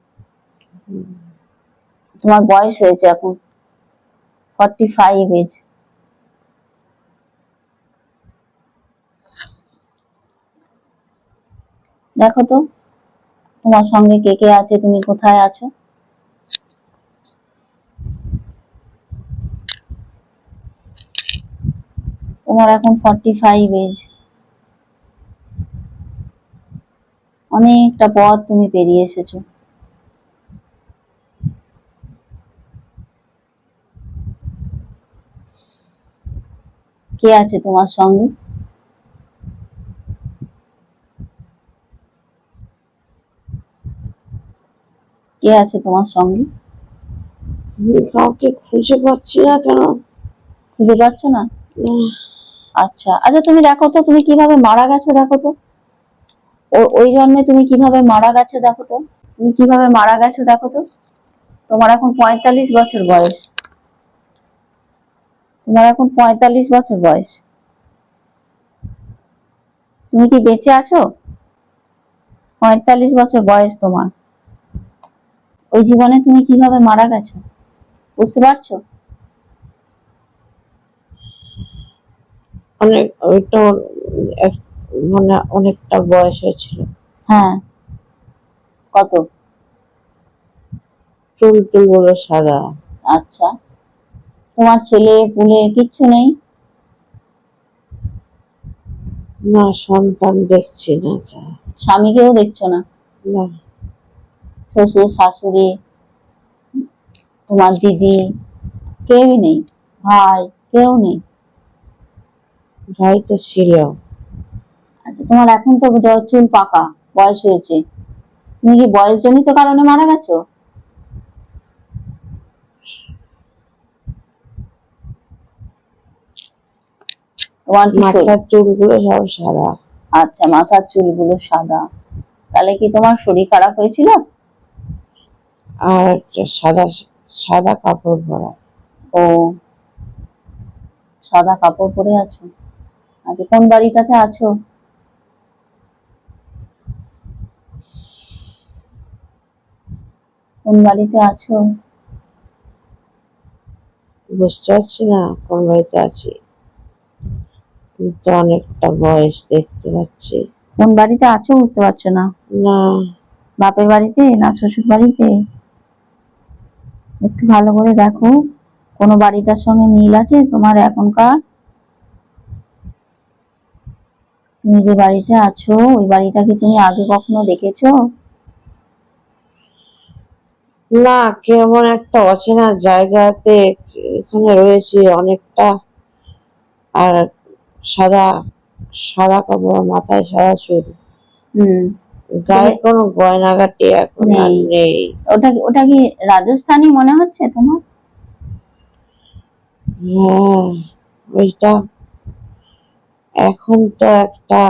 তোমার বয়স হয়েছে এখন, 45 এজ। দেখো তো তোমার সঙ্গে কে কে আছে, তুমি কোথায় আছো? তোমার এখন 45 এজ, অনেকটা পথ তুমি পেরিয়ে এসেছো। কে আছে তোমার সঙ্গে? কে আছে তোমার সঙ্গে? কাউকে খুঁজে পাচ্ছি না কেন? খুঁজে পাচ্ছ না? উম, আচ্ছা আচ্ছা, তুমি দেখো তো তুমি কিভাবে মারা গেছো, দেখো তো ওই জন্মে তুমি কিভাবে মারা গেছো, দেখো তো তুমি কিভাবে মারা গেছো, দেখো তো। তোমার এখন 45 বছর বয়স, তোমার এখন 45 বছর বয়স, তুমি কি বেঁচে আছো? 45 বছর বয়স তোমার, ওই জীবনে তুমি কিভাবে মারা গেছো, বুঝতে পারছো? অনেক ওইটা এক- মানে অনেকটা বয়স হয়েছিল। হ্যাঁ, কত? চুল টুল গুলো সাদা। আচ্ছা, তোমার ছেলে পুলে কিচ্ছু নেই? না, সন্তান দেখছি না। স্বামীকেও দেখছো না? না, শ্বশুর শাশুড়ি, তোমার দিদি, কেউই নেই? ভাই, কেউ নেই? ভাই তো ছিল। আচ্ছা তোমার এখন তো চুল পাকা, বয়স হয়েছে, তুমি কি বয়সজনিত কারণে মারা গেছো? তোমার কি মাথার চুলগুলো সব সাদা। আচ্ছা, মাথার চুলগুলো সাদা, তাহলে কি তোমার শরীর খারাপ হয়েছিল? আর একটা সাদা সাদা কাপড় পরা। ও, সাদা কাপড় পরে আছো। আচ্ছা কোন বাড়িটাতে আছো? কোন বাড়িতে আছো? বুঝতে পারছি না কোন বাড়িতে আছি, কিন্তু অনেকটা বয়স দেখতে পাচ্ছি। কোন বাড়িতে আছো বুঝতে পারছো না? না, বাপের বাড়িতে না শ্বশুর বাড়িতে? একটু ভালো করে দেখো, কোনো বাড়িটার সঙ্গে মিল আছে তোমার এখনকার? তুমি যে বাড়িতে আছো ওই বাড়িটা কি তুমি আগে কখনো দেখেছো? না, কেমন একটা অচেনা জায়গাতে এখানে রয়েছে অনেকটা। আর সাদা সাদা কাপড়, মাথায় সাদা চুল, হুম, গায়ে কোনো গয়নাগাটি এখন আর নেই। ওটা কি রাজস্থানী মনে হচ্ছে তোমার? হ্যাঁ, ওইটা এখন তো একটা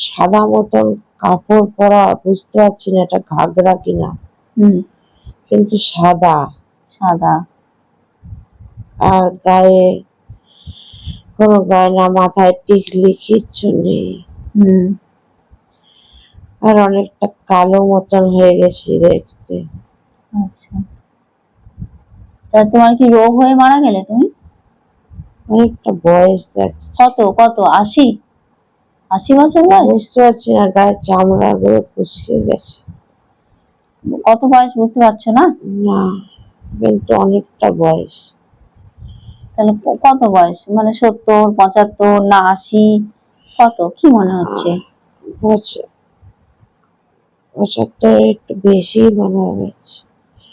সাদা মতন কাপড় পরা, বুঝতে পারছি না এটা ঘাগরা কিনা, হুম, কিন্তু সাদা। সাদা। আর গায়ে কোনো গয়না, মাথায় টিকলি কিচ্ছু নেই। হুম, আর অনেকটা কালো মতন হয়ে গেছি দেখতে। আচ্ছা, তা তোমার কি রোগ হয়ে মারা গেলে তুমি? অনেকটা বয়স দেখছি। কত কত, 80? 80 বছর বয়স? বুঝতে পারছি না, গায়ের চামড়া গুলো কুচকে গেছে। কত বয়স বুঝতে পারছো না? না, কিন্তু অনেকটা বয়স। তাহলে কত বয়স, মানে 70, 75 না 80? কত কি মনে হচ্ছে? 75 একটু বেশি মনে হচ্ছে।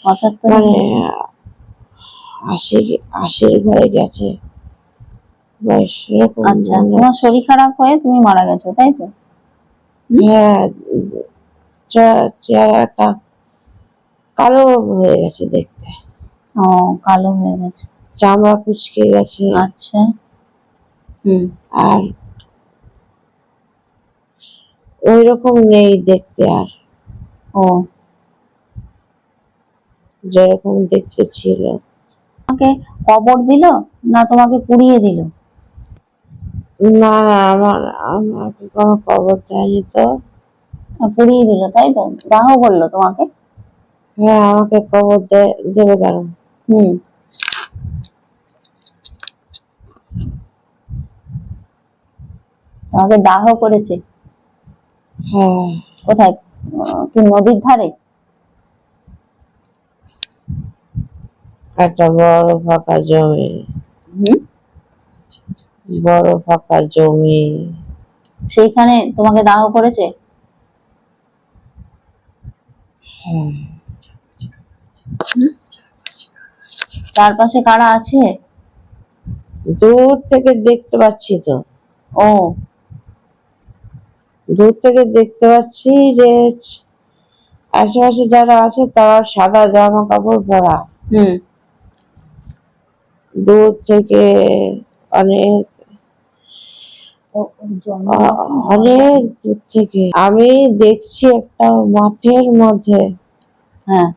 75? মানে 80 80 ঘরে গেছে বেশ এরকম আচ্ছা, মনে তোমার শরীর খারাপ হয়ে তুমি মারা গেছো, তাই তো? হ্যাঁ, চেহারাটা কালো হয়ে গেছে দেখতে, ও, কালো হয়ে গেছে। চামড়া কুচকে গেছে, আচ্ছা। হুম। আর ওই রকম নেই দেখতে আর, ও, যেরকম দেখতে ছিল। তোমাকে কবর দিল না তোমাকে পুড়িয়ে দিল? না, আমাকে কোনো খবর দেয়নি তো। পুড়িয়ে দিল, তাই তো? দাহ করলো তোমাকে? হ্যাঁ, আমাকে খবর দেবে কেন? হুম। তোমাকে দাহ করেছে? হ্যাঁ, কোথায়? কি নদীর ধারে? একটা বড় ফাঁকা জমি, হুম। বড় ফাঁকা জমি। সেইখানে তোমাকে দাহ করেছে? হ্যাঁ, চারপাশে কারা আছে? দূর থেকে দেখতে পাচ্ছি তো, ও, দূর থেকে দেখতে পাচ্ছি যে আশেপাশে যারা আছে তারা সাদা জামা কাপড় পরা। হুম। দূর থেকে অনেক অনেক দূর থেকে আমি দেখছি একটা মাঠের মধ্যে হ্যাঁ।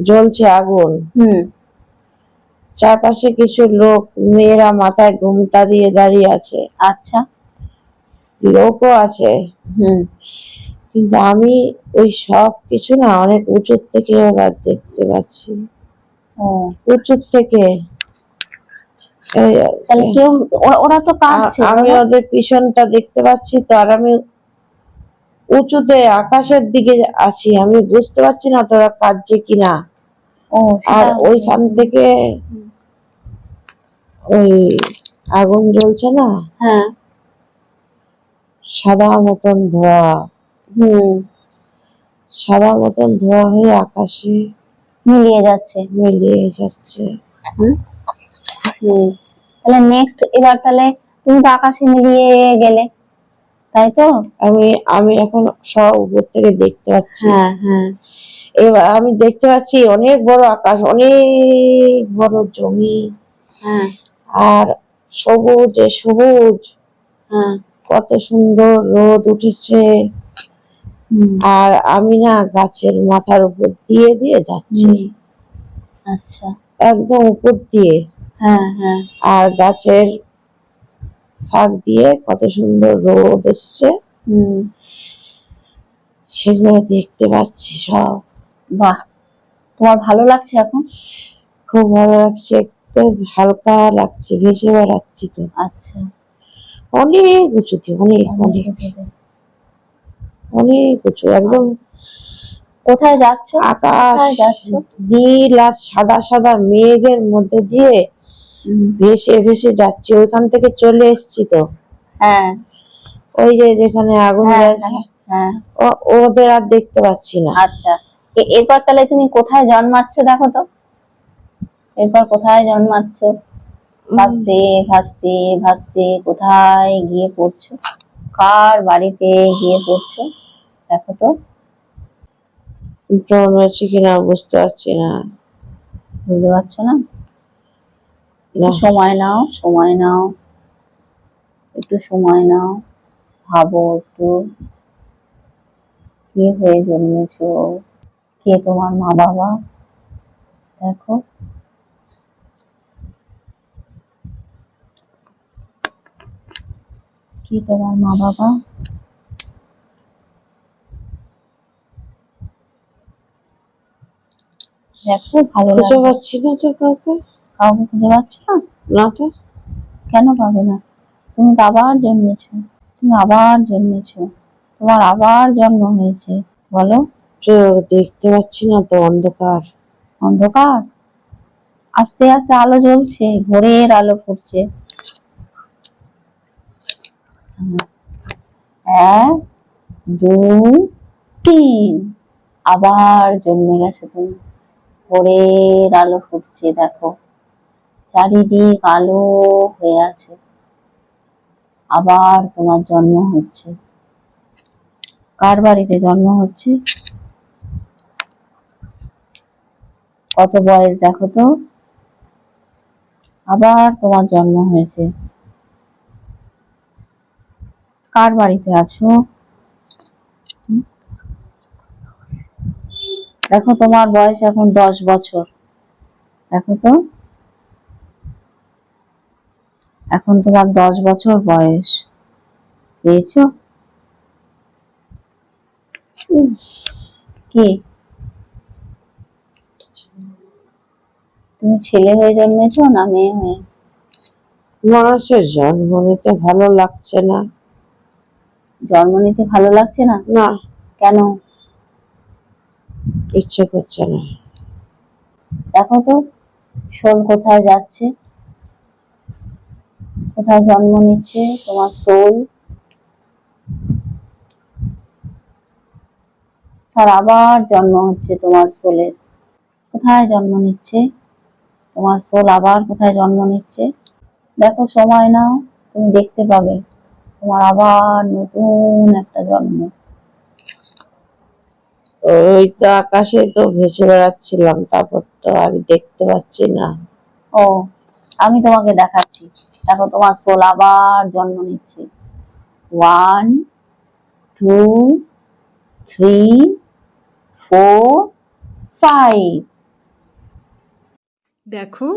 জ্বলছে আগুন, হুম। চারপাশে কিছু লোক, মেয়েরা মাথায় ঘোমটা দিয়ে দাঁড়িয়ে আছে, আচ্ছা। লোকও আছে, হুম। কিন্তু আমি ওই সব কিছু না অনেক উঁচু থেকে ওরা দেখতে পাচ্ছি, ও, উঁচু থেকে। তাহলে কেউ, ওরা তো কাঁদছে, আমি বলো। ওদের পিছনটা দেখতে পাচ্ছি তো, আর আমি উঁচুতে আকাশের দিকে আছি, আমি বুঝতে পারছি না তোরা কাঁদছে কিনা। ও, আর সেটা। ওইখান থেকে ওই আগুন জ্বলছে না, হ্যাঁ। সাদা মতন ধোঁয়া, হুম। সাদা মতন ধোঁয়া হয়ে আকাশে মিলিয়ে যাচ্ছে। মিলিয়ে যাচ্ছে। হুম। হুম। তাহলে নেক্সট, এবার তাহলে তুমি তো আকাশে মিলিয়ে গেলে, তাই তো? আমি আমি এখন সব উপর থেকে দেখতে পাচ্ছি। হ্যাঁ, হ্যাঁ। এবার আমি দেখতে পাচ্ছি অনেক বড় আকাশ, অনেক বড় জমি, হ্যাঁ, আর সবুজে সবুজ, হ্যাঁ। কত সুন্দর রোদ উঠেছে। হুম। আর আমি না গাছের মাথার উপর দিয়ে দিয়ে যাচ্ছি, আচ্ছা। একদম উপর দিয়ে। হ্যাঁ, হ্যাঁ। আর গাছের ফাঁক দিয়ে কত সুন্দর রোদ এসছে, হুম। সেগুলো দেখতে পাচ্ছি সব। বাহ, তোমার ভালো লাগছে এখন? খুব ভালো লাগছে, একদম হালকা লাগছে, ভেসে বেড়াচ্ছি তো। আচ্ছা। অনেক উঁচুতে, অনেক অনেক অনেক উঁচুতে। অনেক উঁচু, একদম কোথায় যাচ্ছ? আকাশ কোথায় যাচ্ছ? নীল আর সাদা সাদা মেঘের মধ্যে দিয়ে ভেসে ভেসে যাচ্ছি। ওইখান থেকে চলে এসেছি তো, হ্যাঁ, ওই যে যেখানে আগুন হ্যাঁ, জ্বলছে, হ্যাঁ, হ্যাঁ। ওদের আর দেখতে পাচ্ছি না। আচ্ছা, এরপর তাহলে তুমি কোথায় জন্মাচ্ছ দেখো তো? এরপর কোথায় জন্মাচ্ছ? ভাসতে ভাসতে ভাসতে কোথায় গিয়ে পড়ছো? কার বাড়িতে গিয়ে পড়ছো দেখো তো? জন্মেছি কিনা বুঝতে পারছি না। বুঝতে পারছো না? না, একটু সময় নাও, সময় নাও, একটু সময় নাও, ভাবো একটু, কে হয়ে জন্মেছো, কে তোমার মা বাবা, দেখো। কি তোমার মা বাবা? দেখো, ভালো খুঁজে লাগবে। পাচ্ছি না তো কাউকে। কাউকে খুঁজে পাচ্ছ না? না তো। কেন পাবে না? তুমি তো আবার জন্মেছো, তুমি আবার জন্মেছো, তোমার আবার জন্ম হয়েছে, বলো। তো দেখতে পাচ্ছি না তো, অন্ধকার। অন্ধকার? আস্তে আস্তে আলো জ্বলছে, ভোরের আলো ফুটছে। এক, দুই, তিন, আবার জন্মে গেছো তুমি। ভোরের আলো ফুটছে, দেখো, চারিদিক আলো হয়ে আছে, আবার তোমার জন্ম হচ্ছে। কার বাড়িতে জন্ম হচ্ছে? কত বয়স দেখো তো, আবার তোমার জন্ম হয়েছে। কার বাড়িতে আছো? দেখো তোমার বয়স এখন 10 বছর। দেখো তো, এখন তোমার 10 বছর বয়স। পেয়েছো? কি তুমি ছেলে হয়ে জন্মেছো না মেয়ে হয়ে? মানুষের জন্ম নিতে ভালো লাগছে না। জন্ম নিতে ভালো লাগছে না? না, কেন? ইচ্ছে করছে না। দেখো তো, সোল কোথায় যাচ্ছে, কোথায় জন্ম নিচ্ছে তোমার সোল, তার আবার জন্ম হচ্ছে তোমার সোলের। কোথায় জন্ম নিচ্ছে তোমার সোল, আবার কোথায় জন্ম নিচ্ছে? দেখো, সময় নাও, তুমি দেখতে পাবে তোমার আবার নতুন একটা জন্ম। ওই তো আকাশে তো ভেসে বেড়াচ্ছিলাম, তারপর তো আর দেখতে পাচ্ছি না। ও, আমি তোমাকে দেখাচ্ছি। দেখো, তোমার সোল আবার জন্ম নিচ্ছে। 1 2 3 4 5। দেখো,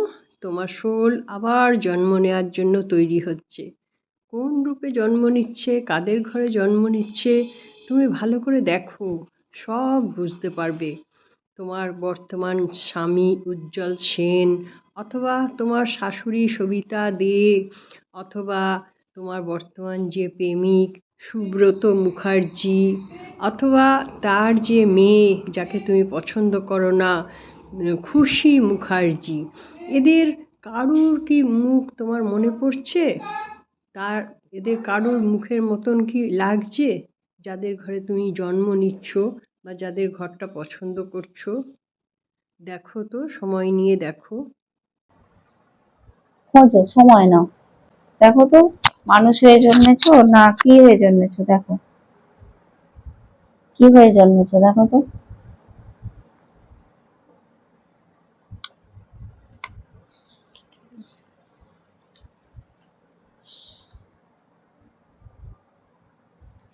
তোমার শোল আবার জন্ম নেওয়ার জন্য তৈরি হচ্ছে। কোন রূপে জন্ম নিচ্ছে, কাদের ঘরে জন্ম নিচ্ছে, তুমি ভালো করে দেখো, সব বুঝতে পারবে। তোমার বর্তমান স্বামী উজ্জ্বল সেন, অথবা তোমার শাশুড়ি সবিতা দে, অথবা তোমার বর্তমান যে প্রেমিক সুব্রত মুখার্জি, অথবা তার যে মেয়ে যাকে তুমি পছন্দ করো না, খুশি মুখার্জি, এদের কারুর কি মুখ তোমার মনে পড়ছে? তার এদের কারুর মুখের মতন কি লাগছে যাদের ঘরে তুমি জন্ম নিচ্ছ বা যাদের ঘরটা পছন্দ করছো? দেখো তো, সময় নিয়ে দেখো। খোঁজো, সময় নাও, দেখো তো মানুষ হয়ে জন্মেছো না কি হয়ে জন্মেছো। দেখো কি হয়ে জন্মেছো, দেখো তো।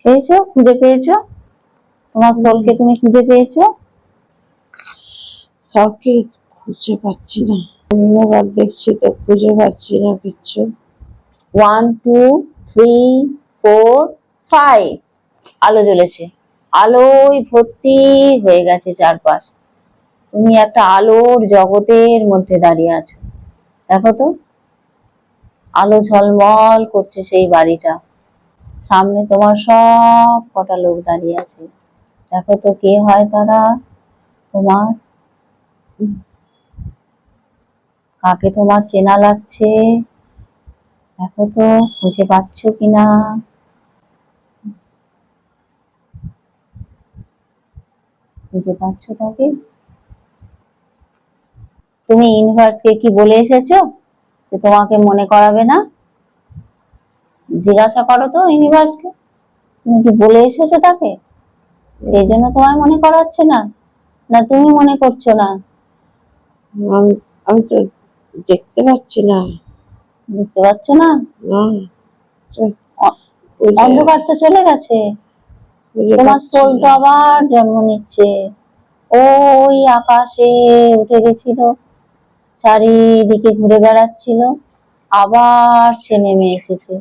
পেয়েছো? খুঁজে পেয়েছো? তোমার সোলকে তুমি খুঁজে পেয়েছো? কাউকে খুঁজে পাচ্ছি না। অন্যবার দেখছি তো খুঁজে পাচ্ছি না কিচ্ছু। 1 2 3 4 5। আলো জ্বলেছে, আলোয় ভর্তি হয়ে গেছে চারপাশ। তুমি একটা আলোর জগতের মধ্যে দাঁড়িয়ে আছো। দেখো তো, আলো ঝলমল করছে সেই বাড়িটা। সামনে তোমার সব কটা লোক দাঁড়িয়ে আছে। দেখো তো কে হয় তারা তোমার, কাকে তোমার চেনা লাগছে। দেখো তো, খুঁজে পাচ্ছ কিনা। খুঁজে পাচ্ছ তাকে? তুমি ইউনিভার্সকে কি বলে এসেছো যে তোমাকে মনে করাবে না? জিজ্ঞাসা করো তো ইউনিভার্সকে, তুমি কি বলে এসেছো তাকে, সেই জন্য তোমায় মনে করাচ্ছে না? না তুমি মনে করছো না? আমি আমি তো দেখতে পাচ্ছি না। দেখতে পাচ্ছ না? না, অন্ধকার তো চলে গেছে, তোমার সোল তো আবার জন্ম নিচ্ছে। ওই আকাশে উঠে গেছিল, চারিদিকে ঘুরে বেড়াচ্ছিল, আবার সে নেমে এসেছে।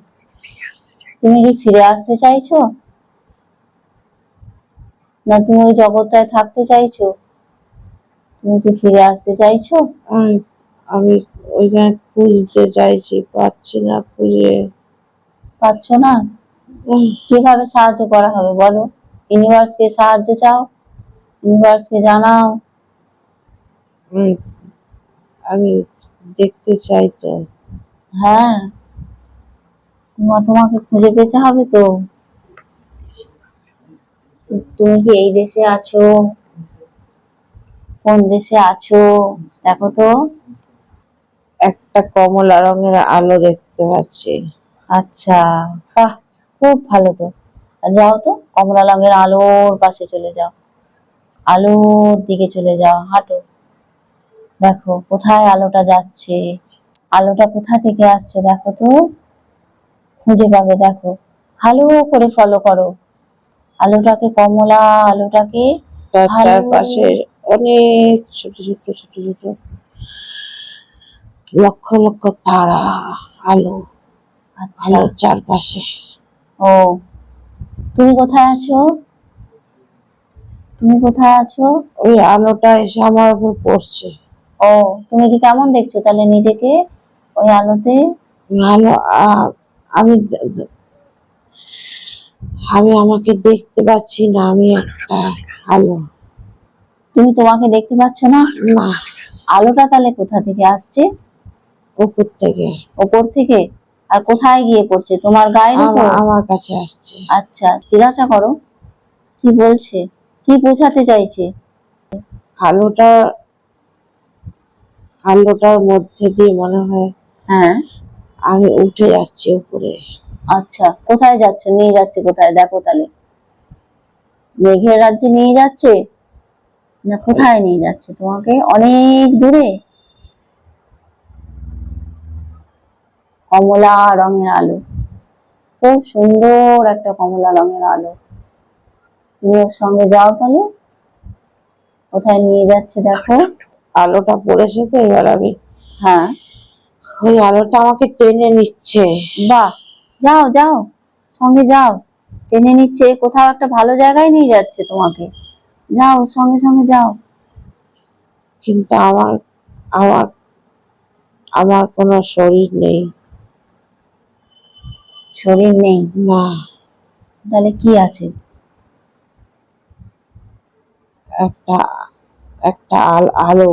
তুমি কি ফিরে আসতে চাইছো, না তুমি ওই জগৎটায় থাকতে চাইছো? তুমি কি ফিরে আসতে চাইছো? আমি আমি ওইখানে খুঁজতে চাইছি, পাচ্ছি না খুঁজে। পাচ্ছ না? কিভাবে সাহায্য করা হবে বলো? ইউনিভার্সকে সাহায্য চাও, ইউনিভার্সকে জানাও। আমি আমি দেখতে চাই তো। হ্যাঁ, তোমাকে খুঁজে পেতে হবে তো। তুমি কি এই দেশে আছো, কোন দেশে আছো দেখো তো। একটা কমলা রঙের আলো দেখতে পাচ্ছি। আচ্ছা, বাহ, খুব ভালো তো। যাও তো, কমলা রঙের আলোর পাশে চলে যাও, আলোর দিকে চলে যাও, হাঁটো। দেখো কোথায় আলোটা যাচ্ছে, আলোটা কোথা থেকে আসছে দেখো তো, খুঁজে পাবে। দেখো, ভালো করে ফলো করো আলোটাকে, কমলা আলোটাকে। তার ভালো। চারপাশে অনেক ছোট ছোট ছোট ছোট লক্ষ লক্ষ তারা, আলো, আচ্ছা, আলোর চারপাশে। ও, তুমি কোথায় আছো? তুমি কোথায় আছো? ওই আলোটা এসে আমার উপর পড়ছে। ও, তুমি কি কেমন দেখছো তাহলে নিজেকে ওই আলোতে? আলো, আমি আমি আমাকে দেখতে পাচ্ছি না, আমি একটা আলো। তুমি তোমাকে দেখতে পাচ্ছ না? না, আলোটা তাহলে কোথা থেকে আসছে? উপর থেকে ওপর থেকে। আর কোথায় গিয়ে পড়ছে, তোমার গায়ের উপর? আমার কাছে আসছে। আচ্ছা, জিজ্ঞাসা করো কি বলছে, কি বোঝাতে চাইছে। আলোটা, আলোটার মধ্যে দিয়ে মনে হয় হ্যাঁ, আমি উঠে যাচ্ছি উপরে। আচ্ছা, কোথায় যাচ্ছে, নিয়ে যাচ্ছে কোথায় দেখো তাহলে? মেঘের রাজ্যে নিয়ে যাচ্ছে, না কোথায় নিয়ে যাচ্ছে তোমাকে? অনেক দূরে। কমলা রঙের আলো, খুব সুন্দর একটা কমলা রঙের আলো। তুমি ওর সঙ্গে যাও তাহলে, কোথায় নিয়ে যাচ্ছে দেখো। আলোটা পড়েছে তো, এবার আমি, হ্যাঁ, ওই আলোটা আমাকে টেনে নিচ্ছে। বাহ, যাও যাও, সঙ্গে যাও, টেনে নিচ্ছে, কোথাও একটা ভালো জায়গায় নিয়ে যাচ্ছে তোমাকে। যাও, সঙ্গে সঙ্গে যাও। কিন্তু আমার আমার আমার কোনো শরীর নেই। শরীর নেই? না, তাহলে কি আছে? একটা একটা আলো,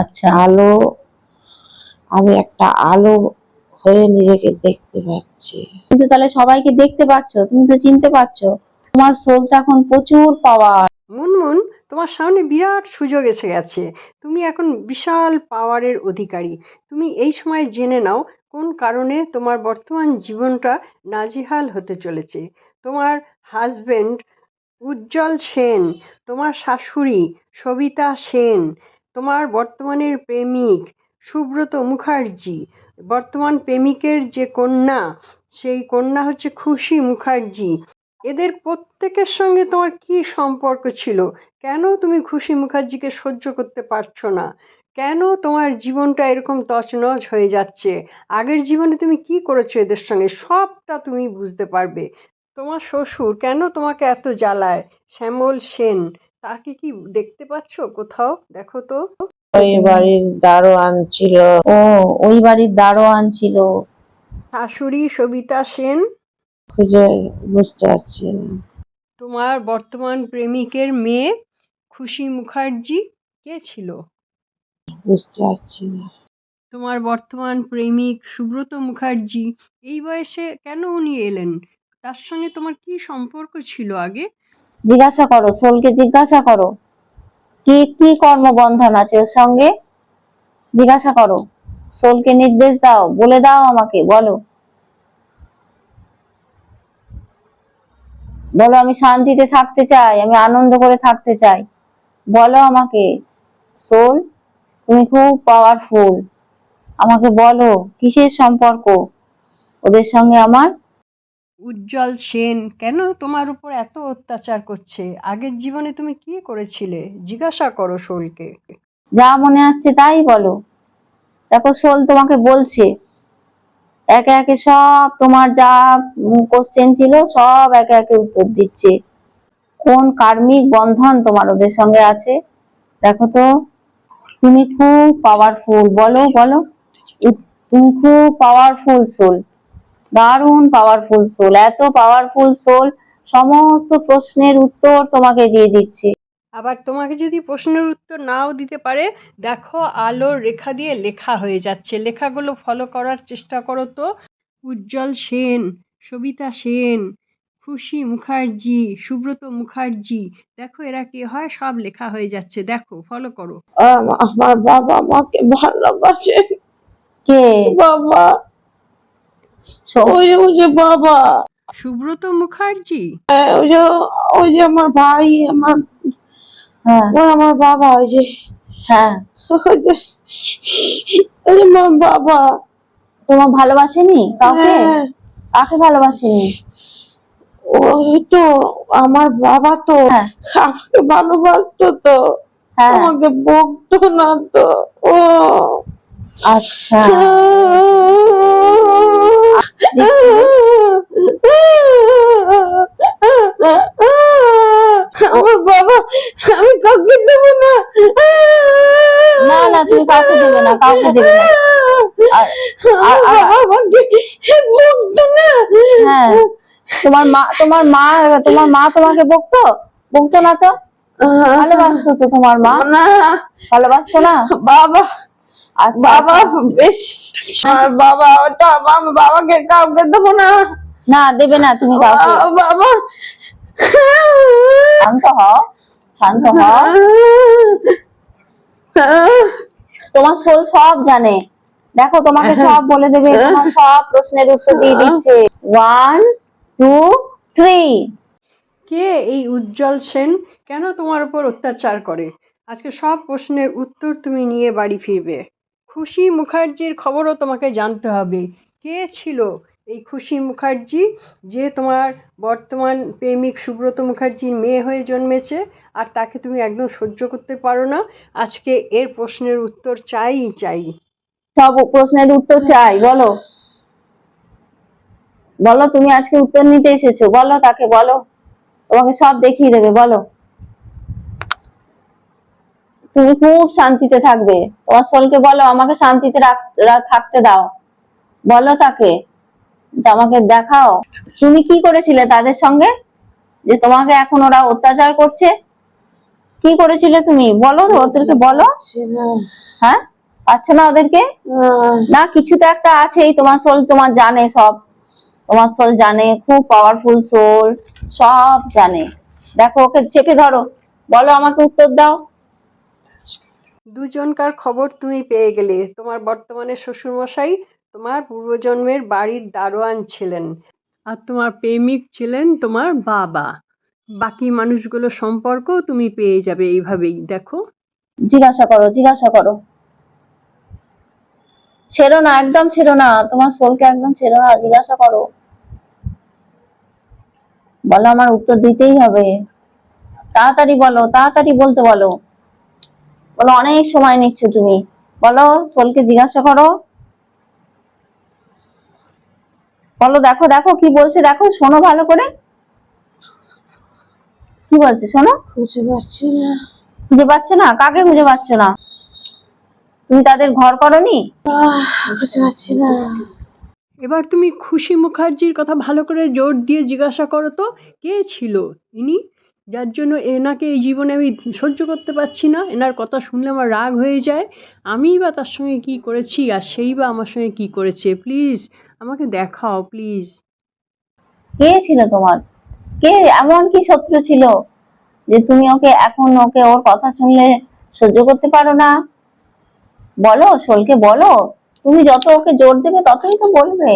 আচ্ছা, আলো, আমি একটা আলো হয়ে নিজেকে দেখতে পাচ্ছি। কিন্তু তাহলে সবাইকে দেখতে পাচ্ছ, তুমি তো চিনতে পারছো, তোমার সোল তো এখন প্রচুর পাওয়ার। মুনমুন, তোমার সামনে বিরাট সুযোগ এসে গেছে। তুমি এখন বিশাল পাওয়ারের অধিকারী। তুমি এই সময় জেনে নাও কোন কারণে তোমার বর্তমান জীবনটা নাজেহাল হতে চলেছে। তোমার হাজবেন্ড উজ্জ্বল সেন, তোমার শাশুড়ি সবিতা সেন, তোমার বর্তমানের প্রেমিক সুব্রত মুখার্জি, বর্তমান প্রেমিকের যে কন্যা, সেই কন্যা হচ্ছে খুশি মুখার্জি। এদের প্রত্যেকের সঙ্গে তোমার কি সম্পর্ক ছিল? কেন তুমি খুশি মুখার্জিকে সহ্য করতে পারছো না? কেন তোমার জীবনটা এরকম তছনছ হয়ে যাচ্ছে? আগের জীবনে তুমি কি করেছো এদের সঙ্গে, সবটা তুমি বুঝতে পারবে। তোমার শ্বশুর কেন তোমাকে এত জ্বালায়, শ্যামল সেন, তাকে কি দেখতে পাচ্ছ কোথাও? দেখো তো। ওই বাড়ির দারোয়ান ছিল। ও, ওই বাড়ির দারোয়ান ছিল। শাশুড়ি সবিতা সেন। খুঁজে বুঝতে পারছি না। তোমার বর্তমান প্রেমিকের মেয়ে খুশি মুখার্জি কে ছিল? বুঝতে পারছি না। তোমার বর্তমান প্রেমিক সুব্রত মুখার্জি, এই বয়সে কেন উনি এলেন? তার সঙ্গে তোমার কি সম্পর্ক ছিল আগে? জিজ্ঞাসা করো, সোলকে জিজ্ঞাসা করো, কি কি কর্মবন্ধন আছে ওর সঙ্গে। জিজ্ঞাসা করো, সোলকে নির্দেশ দাও, বলে দাও আমাকে, বলো বলো, আমি শান্তিতে থাকতে চাই, আমি আনন্দ করে থাকতে চাই, বলো আমাকে। সোল, তুমি খুব পাওয়ারফুল, আমাকে বলো কিসের সম্পর্ক ওদের সঙ্গে আমার। উজ্জ্বল সেন কেন তোমার উপর এত অত্যাচার করছে? আগের জীবনে তুমি কি করেছিলে? জিজ্ঞাসা করো শোলকে। যা মনে আসছে তাই বলো। দেখো সোল তোমাকে বলছে, একে একে সব তোমার যা কোশ্চেন ছিল সব একে একে উত্তর দিচ্ছে। কোন কার্মিক বন্ধন তোমার ওদের সঙ্গে আছে দেখো তো। তুমি খুব পাওয়ারফুল, বলো বলো, তুমি খুব পাওয়ারফুল সোল, দারুণ পাওয়ারফুল সোল, এত পাওয়ারফুল সোল, সমস্ত প্রশ্নের উত্তর তোমাকে দিয়ে দিচ্ছে। আবার তোমাকে যদি প্রশ্নের উত্তর নাও দিতে পারে, দেখো আলোর রেখা দিয়ে লেখা হয়ে যাচ্ছে, লেখাগুলো ফলো করার চেষ্টা করো তো। উজ্জ্বল সেন, সবিতা সেন, খুশি মুখার্জি, সুব্রত মুখার্জি, দেখো এরা কে হয়, সব লেখা হয়ে যাচ্ছে, দেখো ফলো করো। আমার বাবা আমাকে ভালোবাসে। কে? বাবা, ওই যে বাবা, সুব্রত মুখার্জি। ওই যে আমার ভাই, হ্যাঁ আমার বাবা, ওই যে হ্যাঁ। আমার বাবা। তোমার ভালোবাসেনি কাউকে? হ্যাঁ, কাকে ভালোবাসেনি? ওই তো আমার বাবা তো হ্যাঁ আমাকে ভালোবাসতো তো, হ্যাঁ। আমাকে বকতো না তো। ও আচ্ছা। আমার বাবা, আমি কাউকে দেব না। না না, তুমি কাউকে দেবে না, কাউকে দেবে না। আমাকে বকতো না। হ্যাঁ, তোমার মা তোমাকে বকতো? বকতো না তো? ভালোবাসতো তো তোমার মা? না, ভালোবাসতো না? বাবা, আচ্ছা বাবা আচ্ছা। বেশি। আমার বাবা, ওটা আমার বাবাকে কাউকে দেবো না। না, দেবে না তুমি কাউকে। বাবা, শান্ত হও, শান্ত হও। তোমার সোল সব জানে, দেখো তোমাকে সব বলে দেবে, তোমার সব প্রশ্নের উত্তর দিয়ে দিচ্ছে। 1 2 3। কে এই উজ্জ্বল সেন? কেন তোমার উপর অত্যাচার করে? আজকে সব প্রশ্নের উত্তর তুমি নিয়ে বাড়ি ফিরবে। খুশি মুখার্জির খবরও তোমাকে জানতে হবে। কে ছিল এই খুশি মুখার্জি, যে তোমার বর্তমান প্রেমিক সুব্রত মুখার্জির মেয়ে হয়ে জন্মেছে, আর তাকে তুমি একদম সহ্য করতে পারো না? আজকে এর প্রশ্নের উত্তর চাই চাই। সব প্রশ্নের উত্তর চাই, বলো বলো, তুমি আজকে উত্তর নিতে এসেছো, বলো তাকে, বলো, তোমাকে সব দেখিয়ে দেবে, বলো। তুমি খুব শান্তিতে থাকবে, তোমার সোলকে বলো আমাকে শান্তিতে থাকতে দাও, বলো তাকে যে আমাকে দেখাও তুমি কি করেছিলে তাদের সঙ্গে, যে তোমাকে এখন ওরা অত্যাচার করছে। কি করেছিলে তুমি, বলো ওদেরকে, বলো। হ্যাঁ, পাচ্ছ না ওদেরকে? না, কিছু তো একটা আছেই, তোমার সোল তোমার জানে সব, তোমার সোল জানে, খুব পাওয়ারফুল সোল, সব জানে। দেখো ওকে চেপে ধরো, বলো আমাকে উত্তর দাও। দুজনকার খবর তুমি পেয়ে গেলে। তোমার বর্তমানে শ্বশুরমশাই তোমার পূর্বজন্মের বাড়ির দারোয়ান ছিলেন, আর তোমার প্রেমিক ছিলেন তোমার বাবা। বাকি মানুষগুলো সম্পর্কও তুমি পেয়ে যাবে এইভাবেই, দেখো। জিজ্ঞাসা করো, জিজ্ঞাসা করো, ছেড়ো না, একদম ছেড়ো না, তোমার সোলকে একদম ছেড়ো না, জিজ্ঞাসা করো, বলো আমার উত্তর দিতেই হবে, তাড়াতাড়ি বলো, তাড়াতাড়ি বলতে বলো, বলো অনেক সময় নিচ্ছ তুমি, বলো সোলকে জিজ্ঞাসা করো, বলো। দেখো দেখো কি বলছে, দেখো, শোনো ভালো করে, কি বলছে শোনো। খুঁজে পাচ্ছি না। খুঁজে পাচ্ছ না? কাকে খুঁজে পাচ্ছ না? তুমি তাদের ঘর করনি? খুঁজে পাচ্ছি না। এবার তুমি খুশি মুখার্জির কথা ভালো করে জোর দিয়ে জিজ্ঞাসা করো তো, কে ছিল ইনি, যার জন্য এনাকে এই জীবনে আমি সহ্য করতে পারছি না। এনার কথা শুনলে আমার রাগ হয়ে যায়। আমিই বা তার সঙ্গে কি করেছি, আর সেই বা আমার সঙ্গে কি করেছে? প্লিজ আমাকে দেখাও, প্লিজ। কে ছিল তোমার? কে এমন কি শত্রু ছিল যে তুমি ওকে ওর কথা শুনলে সহ্য করতে পারো না? বলো সোলকে, বলো, তুমি যত ওকে জোর দেবে ততই তো বলবে।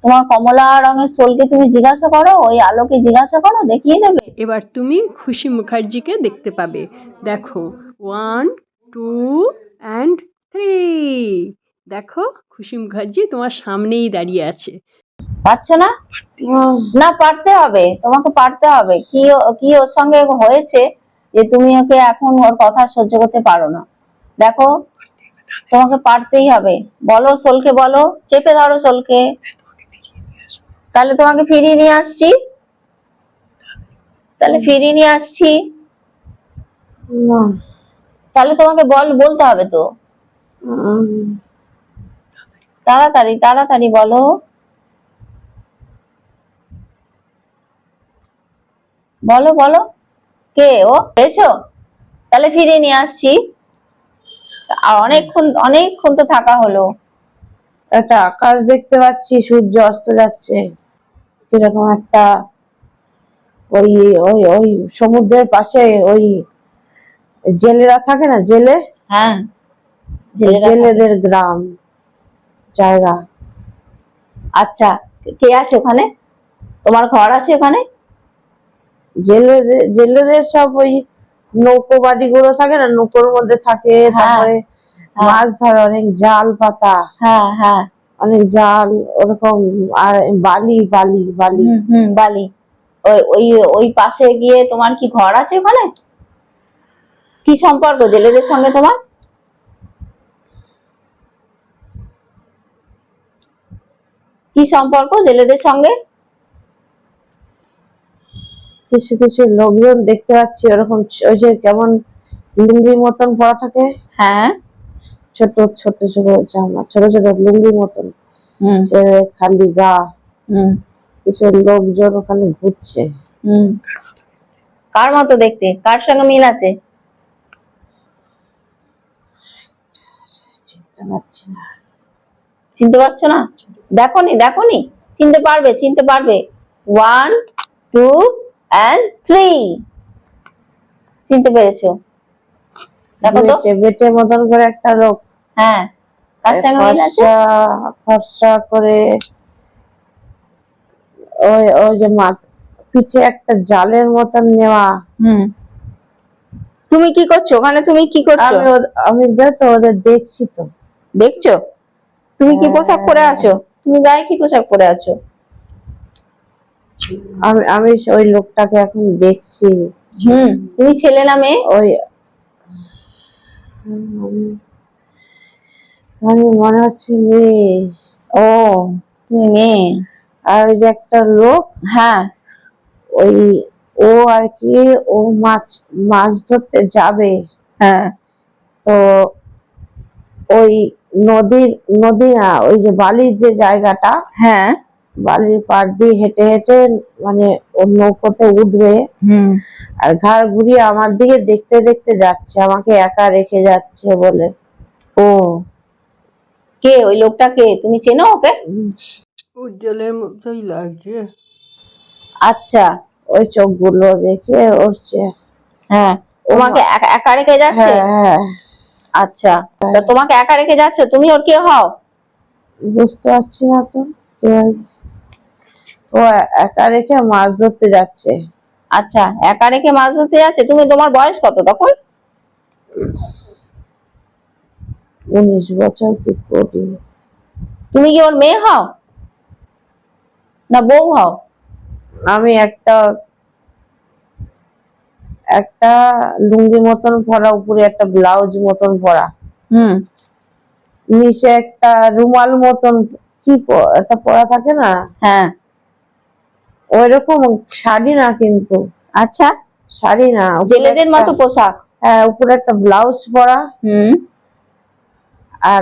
তোমার কমলা রঙের সোলকে তুমি জিজ্ঞাসা করো, ওই আলোকে জিজ্ঞাসা করো, দেখিয়ে দেবে। এবার তুমি খুশি মুখার্জিকে দেখতে পাবে, দেখো। 1 2 অ্যান্ড 3। দেখো খুশি মুখার্জি তোমার সামনেই দাঁড়িয়ে আছে। পারছো না? না, পারতে হবে, তোমাকে পারতে হবে। কি ওর সঙ্গে হয়েছে যে তুমি ওকে এখন ওর কথা সহ্য করতে পারো না? দেখো, তোমাকে পারতেই হবে, বলো সোলকে, বলো, চেপে ধরো সোলকে। তাহলে তোমাকে ফিরিয়ে নিয়ে আসছি, তাহলে ফিরিয়ে নিয়ে আসছি, না, তাহলে তোমাকে বলতে হবে তো, তাড়াতাড়ি তাড়াতাড়ি বলো, বলো বলো, কে ও, পেয়েছো? তাহলে ফিরিয়ে নিয়ে আসছি। আর অনেকক্ষণ অনেকক্ষণ তো থাকা হলো, একটা আকাশ দেখতে পাচ্ছি, সূর্য অস্ত যাচ্ছে, কিরকম একটা ওই ওই ওই সমুদ্রের পাশে ওই জেলেরা থাকে না, জেলে, হ্যাঁ, জেলেরা থাকে। জেলেদের গ্রাম জায়গা। আচ্ছা, কে আছে ওখানে? তোমার ঘর আছে ওখানে? জেলেদের সব ওই নৌকো বাড়ি গুলো থাকে না, নৌকোর মধ্যে থাকে, তারপরে হ্যাঁ। মাছ ধরে, অনেক জাল পাতা, হ্যাঁ হ্যাঁ, অনেক জাল ওরকম, আর বালি বালি বালি। বালি। ওই ওই ওই পাশে গিয়ে তোমার কি ঘর আছে ওখানে? কি সম্পর্ক জেলেদের সঙ্গে তোমার? কি সম্পর্ক জেলেদের সঙ্গে? কিছু কিছু লোকজন দেখতে পাচ্ছি ওরকম, ওই যে কেমন লুঙ্গির মতন পরা থাকে, হ্যাঁ, ছোট ছোট ছোট জামা, ছোট ছোট লুঙ্গির মতন, হুম সে খালি গা। হুম কিছু লোকজন ওখানে ঘুরছে। হুম। কার মতো দেখতে? কার সঙ্গে মিল আছে? চিনতে পারছি না। চিনতে পারছো না? দেখোনি দেখোনি, চিনতে পারবে, চিনতে পারবে। 1 2 and 3, চিনতে পেরেছো? দেখো তো। বেটে মতন করে একটা লোক, হ্যাঁ, কার সঙ্গে মিল আছে? ফর্সা ফর্সা করে, ওই ওই যে পিঠে একটা জালের মতন নেওয়া। তুমি কি করছো ওখানে? তুমি কি করছো? আমি তো ওদের দেখছি তো। দেখছো? তুমি কি পোশাক পরে আছো? তুমি গায়ে কি পোশাক পরে আছো? আমি ওই লোকটাকে এখন দেখছি। তুমি ছেলে না মেয়ে? ওই আমি মনে হচ্ছে মেয়ে। ও, তুমি মেয়ে। আর ওই যে একটা লোক, হ্যাঁ, ওই ও আর কি, ও মাছ ধরতে যাবে। হ্যাঁ, তো ওই নদী না, ওই যে বালির যে জায়গাটা, হ্যাঁ, বালির পাড় দিয়ে হেঁটে হেঁটে মানে ওর নৌকোতে উঠবে, আর ঘাড় ঘুরিয়ে আমার দিকে দেখতে দেখতে যাচ্ছে, আমাকে একা রেখে যাচ্ছে বলে। ও, কে ওই লোকটা? কে, তুমি চেনো ওকে? উজ্জ্বলের মতোই লাগছে। আচ্ছা, ওই চোখগুলো দেখে উঠছে। হ্যাঁ, তোমাকে একা রেখে যাচ্ছে? হ্যাঁ হ্যাঁ। আচ্ছা, তো তোমাকে একা রেখে যাচ্ছে, তুমি ওর কে হও? বুঝতে পারছি না তো কে। ও একা রেখে মাছ ধরতে যাচ্ছে। আচ্ছা, একা রেখে মাছ ধরতে যাচ্ছে। তুমি, তোমার বয়স কত তখন? 19 বছর কি 20। তুমি কি ওর মেয়ে হও না বউ হও? আমি একটা একটা লুঙ্গি মতন পরা, উপরে একটা ব্লাউজ মতন পরা, নিচে একটা রুমাল মতন কি একটা পরা থাকে না, হ্যাঁ, ওইরকম শাড়ি না কিন্তু। আচ্ছা, শাড়ি না, জেলেদের মতো পোশাক। হ্যাঁ, উপরে একটা ব্লাউজ পরা, আর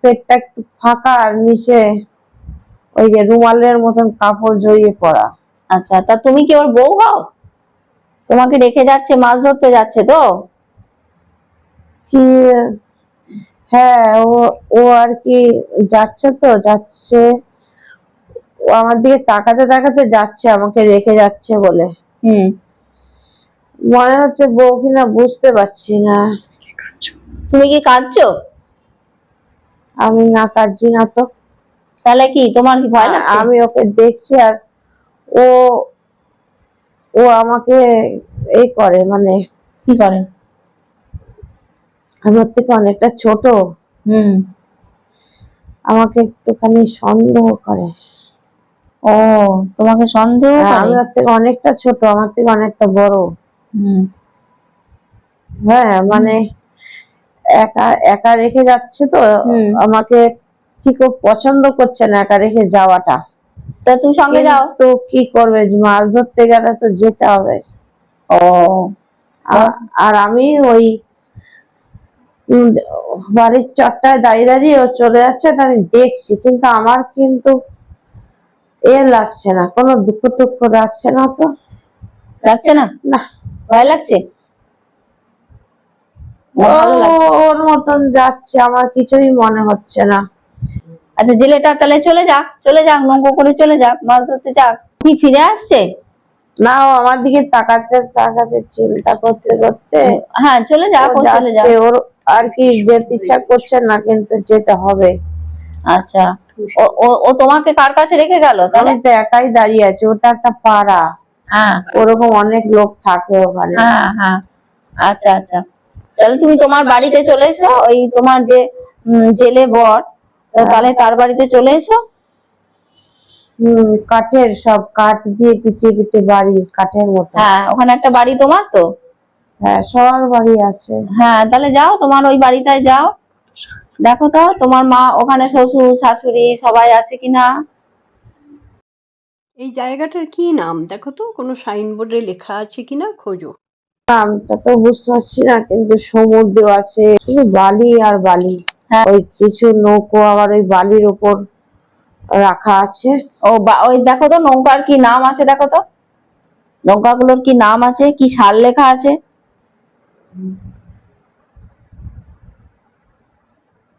পেটটা একটু ফাঁকা, আর নিচে ওই যে রুমালের মতন কাপড় জড়িয়ে পরা। আচ্ছা, তা তুমি কি ওর বউ হও? তোমাকে রেখে যাচ্ছে, মাছ ধরতে যাচ্ছে তো? কি, হ্যাঁ, ও আর কি যাচ্ছে, ও আমার দিকে তাকাতে তাকাতে যাচ্ছে, আমাকে রেখে যাচ্ছে বলে। মনে হচ্ছে বউ কিনা বুঝতে পারছি না। তুমি কি কাঁদছো? আমি না কাঁদছি না তো। তাহলে কি তোমার কি ভয় লাগছে? আমি ওকে দেখছি, আর ও ও আমাকে এই করে, মানে কি করে? আমার থেকে অনেকটা ছোট, আমাকে একটুখানি সন্দেহ করে। ও, তোমাকে সন্দেহ করে? আমি ওর থেকে অনেকটা ছোট, আমার থেকে অনেকটা বড়। হ্যাঁ, মানে একা একা রেখে যাচ্ছে তো, আমাকে ঠিক ও পছন্দ করছে না একা রেখে যাওয়াটা। তা তুমি সঙ্গে যাও তো, কি করবে, মাছ ধরতে গেলে তো যেতে হবে। ও, আর আমি ওই বাড়ির চট্টায় দাঁড়িয়ে দাঁড়িয়ে ও চলে যাচ্ছে, আমি দেখছি, কিন্তু আমার কিন্তু লাগছে না, কোনো দুঃখ টুক্ষ লাগছে না তো। লাগছে না? না, ভয় লাগছে? ওর মতন যাচ্ছে, আমার কিছুই মনে হচ্ছে না। আচ্ছা জেলেটা তাহলে চলে যাক নৌকো করে চলে যাক, মাছ ধরতে যাক। কি ফিরে আসছে? না, ও আমার দিকে তাকাতে তাকাতে চিন্তা করতে করতে হ্যাঁ চলে যাক, ও চলে যাক। যাচ্ছে। ওর আর কি যেতে ইচ্ছা করছে না, কিন্তু যেতে হবে। আচ্ছা, ও ও ও তোমাকে কার কাছে রেখে গেল তাহলে? আমি তো একাই দাঁড়িয়ে আছি, ওটা একটা পাড়া, হ্যাঁ ওরকম অনেক লোক থাকে ওখানে। হ্যাঁ হ্যাঁ। আচ্ছা আচ্ছা, তাহলে তুমি তোমার বাড়িতে চলে এসো, ওই তোমার যে জেলে বর, তাহলে তার বাড়িতে চলে এসো। কাঠের, সব কাঠ দিয়ে পিটিয়ে পিটিয়ে বাড়ি, কাঠের মতো। হ্যাঁ ওখানে একটা বাড়ি তোমার তো। হ্যাঁ, সবার বাড়ি আছে। হ্যাঁ তাহলে যাও, তোমার ওই বাড়িটায় যাও, দেখো তো তোমার মা ওখানে, শ্বশুর শাশুড়ি সবাই আছে কিনা। এই জায়গাটার কি নাম দেখো তো, কোনো সাইনবোর্ডে লেখা আছে কিনা খোঁজো। নামটা তো বুঝতে পারছি না, কিন্তু সমুদ্র আছে, শুধু বালি আর বালি। হ্যাঁ। ওই কিছু নৌকো আবার ওই বালির উপর রাখা আছে। ওই দেখো তো নৌকার কি নাম আছে, দেখো তো নৌকাগুলোর কি নাম আছে, কি সাল লেখা আছে,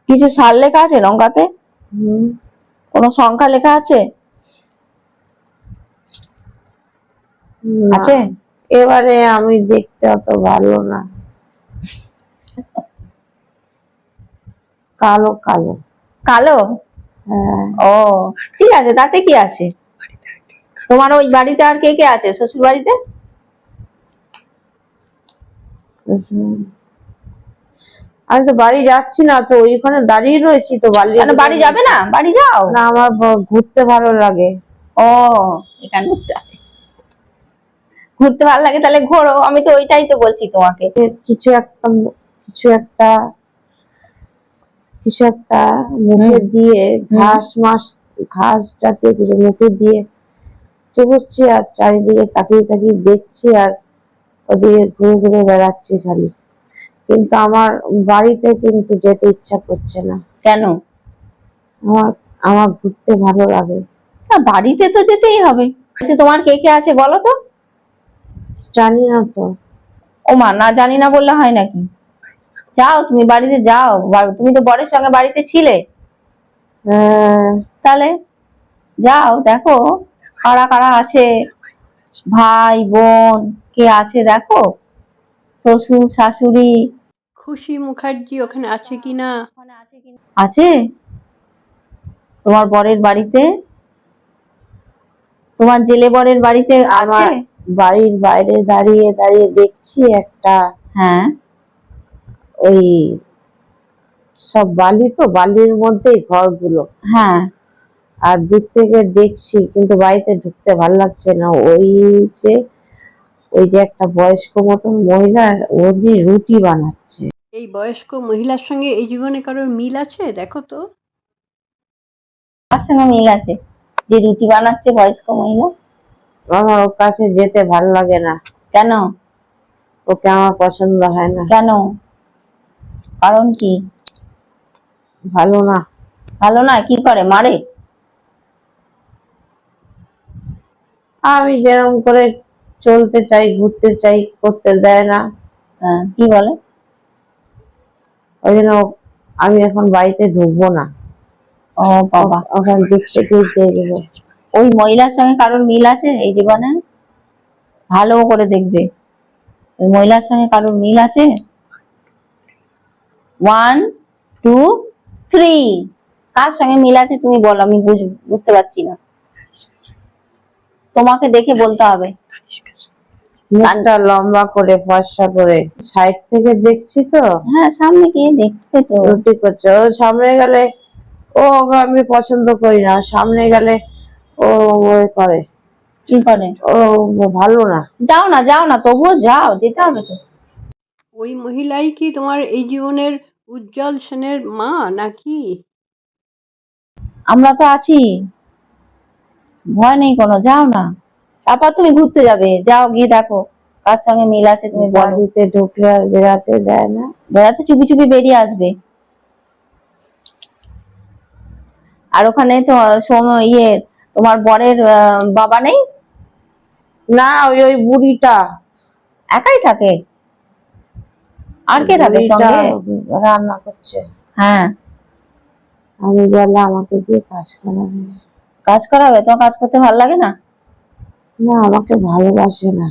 কিছু সাল লেখা আছে নৌকাতে? হুম, কোনো সংখ্যা লেখা আছে? না। আছে? এবারে আমি দেখতে অত ভালো না, কালো কালো। কালো? হ্যাঁ। ও ঠিক আছে, তাতে কি আছে। তোমার ওই বাড়িতে আর কে কে আছে, শ্বশুর বাড়িতে? আমি তো বাড়ি যাচ্ছি না, তো ওইখানে দাঁড়িয়ে রয়েছি তো। বাড়ি যাবে না? বাড়ি যাও না, আমার ঘুরতে ভালো লাগে। ও এখানে ঘুরতে ভালো লাগে, তাহলে ঘোরো, আমি তো ওইটাই তো বলছি তোমাকে। কিছু একটা কিছু একটা কিছু একটা মুখে দিয়ে, ঘাস জাতীয় কিছু মুখে দিয়ে চিবুচ্ছি, আর চারিদিকে তাকিয়ে তাকিয়ে দেখছি, আর ওদিকে ঘুরে ঘুরে বেড়াচ্ছি খালি। কিন্তু আমার বাড়িতে কিন্তু যেতে ইচ্ছা করছে না। কেন? আমার আমার ঘুরতে ভালো লাগে। না, বাড়িতে তো যেতেই হবে। বাড়িতে তোমার কে কে আছে বলো তো? জানি না তো। ও মা, না জানি না বললে হয় নাকি? যাও, তুমি বাড়িতে যাও, তুমি তো বরের সঙ্গে বাড়িতে ছিলে, তাহলে যাও দেখো কারা কারা আছে, ভাই বোন কে আছে দেখো, শ্বশুর শাশুড়ি। খুশি মুখার্জি ওখানে আছে কিনা। আছে তোমার বরের বাড়িতে, তোমার জেলে বরের বাড়িতে আছে? আমার বাড়ির বাইরে দাঁড়িয়ে দাঁড়িয়ে দেখছি একটা, হ্যাঁ ওই সব বালি, তো বালির মধ্যেই ঘরগুলো। হ্যাঁ। আর দূর থেকে দেখছি, কিন্তু বাড়িতে ঢুকতে ভালো লাগছে না। যে ওই যে একটা বয়স্ক মতন মহিলা, উনি রুটি বানাচ্ছে। এই বয়স্ক মহিলার সঙ্গে এই জীবনে কারোর মিল আছে দেখো তো। কার সঙ্গে মিল আছে যে রুটি বানাচ্ছে বয়স্ক মহিলা? আমার ওর কাছে যেতে ভালো লাগে না। কেন? ওকে আমার পছন্দ হয় না। কেন, কারণ কি? ভালো না। ভালো না? কি করে, মারে? আমি যেরকম করে চলতে চাই, ঘুরতে চাই, করতে দেয় না। হ্যাঁ, কি বলে? ওই জন্য আমি এখন বাড়িতে ঢুকবো না। ও বাবা, ওখানে দূর থেকেই দেখবো। ওই মহিলার সঙ্গে কারোর মিল আছে এই জীবনে? ভালো করে দেখবে, ওই মহিলার সঙ্গে কারোর মিল আছে। 1 2 3, কার সঙ্গে মিল আছে তুমি বলো, আমি বুঝতে পারছি না, তোমাকে দেখে বলতে হবে। মুখটা লম্বা করে, ফর্সা করে, সাইড থেকে দেখছি তো। হ্যাঁ, সামনে গিয়ে দেখবে তো। রুটি করছে, ও সামনে গেলে ও, আমি পছন্দ করি না। সামনে গেলে ও করে। কি করে? ও ভালো না। যাও না, যাও না, তবুও যাও, যেতে হবে তো। ওই মহিলাই কি তোমার এই জীবনের উজ্জ্বল সেনের মা নাকি? আমরা তো আছি, ভয় নেই কোনো, যাও না। তারপর তুমি ঘুরতে যাবে, যাও গিয়ে দেখো কার সঙ্গে মিল আছে তুমি বলো। বাড়িতে ঢুকলে আর বেরাতে দেয় না। বেড়াতে চুপি চুপি বেরিয়ে আসবে। আর ওখানে তো তোমার বরের বাবা নেই? না, ওই ওই বুড়িটা একাই থাকে? আর কে থাকে বুড়িটা সঙ্গে? রান্না করছে। হ্যাঁ, আমি গেলে আমাকে দিয়ে কাজ করাবে। কাজ করাবে? তোমার কাজ করতে ভালো লাগে না? না, আমাকে ভালোবাসে না,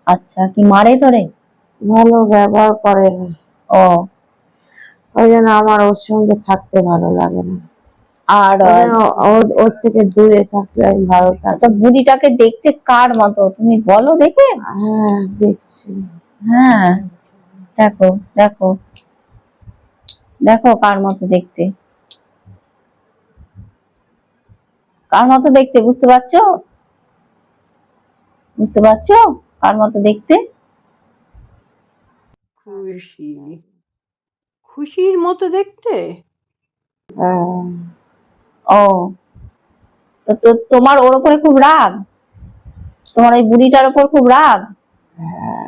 আচ্ছা, কি মারে তোরে? ভালো ব্যবহার করে না, ও, ওই জন্য আমার ওর সঙ্গে থাকতে ভালো লাগে না। আর ওই জন্য ওর থেকে দূরে থাকলে আমি ভালো থাকি। তো বুড়িটাকে দেখতে কার মতো তুমি বলো দেখে? হ্যাঁ, দেখছি। হ্যাঁ, দেখো দেখো দেখো কার মতো দেখতে, কার মতো দেখতে, বুঝতে পারছো? বুঝতে পারছো কার মতো দেখতে? খুশি, খুশির মতো দেখতে। হ্যাঁ, ও, তো তোমার ওর উপরে খুব রাগ? তোমার ওই বুড়িটার উপর খুব রাগ?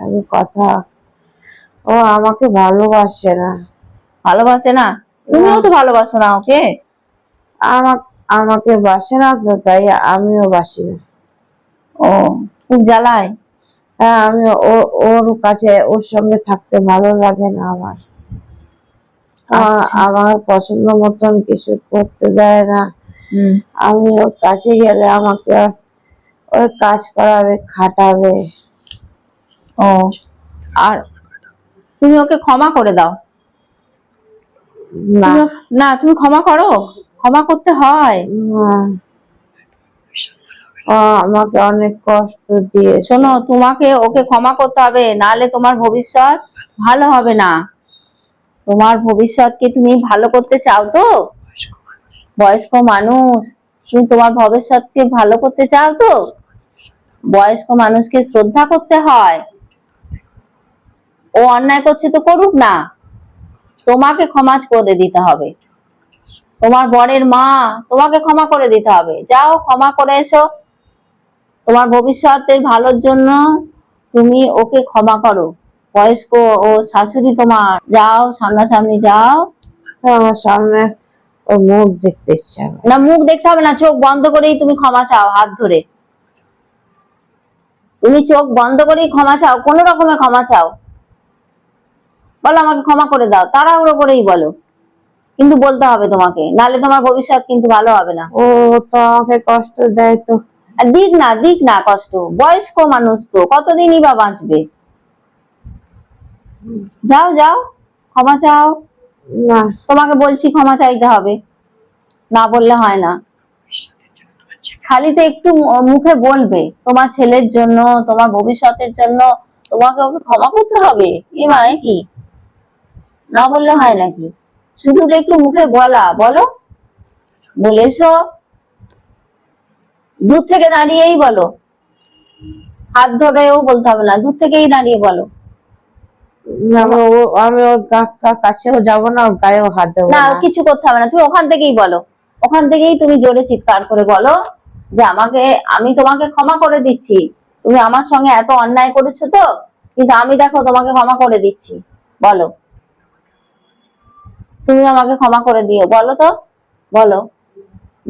আমি কথা, ও আমাকে ভালোবাসে না। ভালোবাসে না? তুমিও তো ভালোবাসো না ওকে। আমাকে বাসে না তো, তাই আমিও বাসি না। ও, খুব জ্বালায়। হ্যাঁ, আমি ওর কাছে, ওর সঙ্গে থাকতে ভালো লাগে না আমার। আচ্ছা। আমার পছন্দ মতন কিছু করতে দেয় না। আমি ওর কাছে গেলে আমাকে ওর কাজ করাবে, খাটাবে। ও, আর তুমি ওকে ক্ষমা করে দাও না, না, তুমি ক্ষমা করো, ক্ষমা করতে হয়। না, ও আমাকে অনেক কষ্ট দিয়েছে। শোনো, তোমাকে ওকে ক্ষমা করতে হবে, নাহলে তোমার ভবিষ্যৎ ভালো হবে না। তোমার ভবিষ্যৎকে তুমি ভালো করতে চাও তো? বয়স্ক মানুষ, তুমি তোমার ভবিষ্যৎকে ভালো করতে চাও তো? বয়স্ক মানুষকে শ্রদ্ধা করতে হয়। ও অন্যায় করছে তো করুক না, তোমাকে ক্ষমা করে দিতে হবে। তোমার বরের মা, তোমাকে ক্ষমা করে দিতে হবে। যাও, ক্ষমা করে এসো। তোমার ভবিষ্যতের ভালোর জন্য তুমি ওকে ক্ষমা করো। বয়স্ক ও শাশুড়ি তোমার, যাও সামনাসামনি যাও। আমার সামনে ওর মুখ দেখতে ইচ্ছা করে। না, মুখ দেখতে হবে না, চোখ বন্ধ করেই তুমি ক্ষমা চাও, হাত ধরে। তুমি চোখ বন্ধ করেই ক্ষমা চাও, কোনো রকমে ক্ষমা চাও। বলো আমাকে ক্ষমা করে দাও, তাড়াহুড়ো করেই বলো, কিন্তু বলতে হবে তোমাকে, নাহলে তোমার ভবিষ্যৎ কিন্তু ভালো হবে না। ও তো আমাকে কষ্ট দেয় তো। আর দিক না, দিক না কষ্ট, বয়স্ক মানুষ তো কতদিনই বা বাঁচবে। যাও যাও, ক্ষমা চাও। না, তোমাকে বলছি ক্ষমা চাইতে হবে, না বললে হয় না। খালি তো একটু মুখে বলবে, তোমার ছেলের জন্য, তোমার ভবিষ্যতের জন্য তোমাকে ওকে ক্ষমা করতে হবে, এ মানে কি? না বললে হয় নাকি? শুধু তো একটু মুখে বলা, বলো, বলেছো, দূর থেকে দাঁড়িয়েই বলো, হাত ধরেও বলতে হবে না, দূর থেকেই দাঁড়িয়ে বলো। আমি ওর কাছেও যাব না, ওর গায়েও হাত দেবো না, না। কিছু করতে হবে না, তুমি ওখান থেকেই বলো, ওখান থেকেই তুমি জোরে চিৎকার করে বলো যে আমি তোমাকে ক্ষমা করে দিচ্ছি, তুমি আমার সঙ্গে এত অন্যায় করেছো তো, কিন্তু আমি দেখো তোমাকে ক্ষমা করে দিচ্ছি। বলো, তুমি আমাকে ক্ষমা করে দিও, বলো তো, বলো,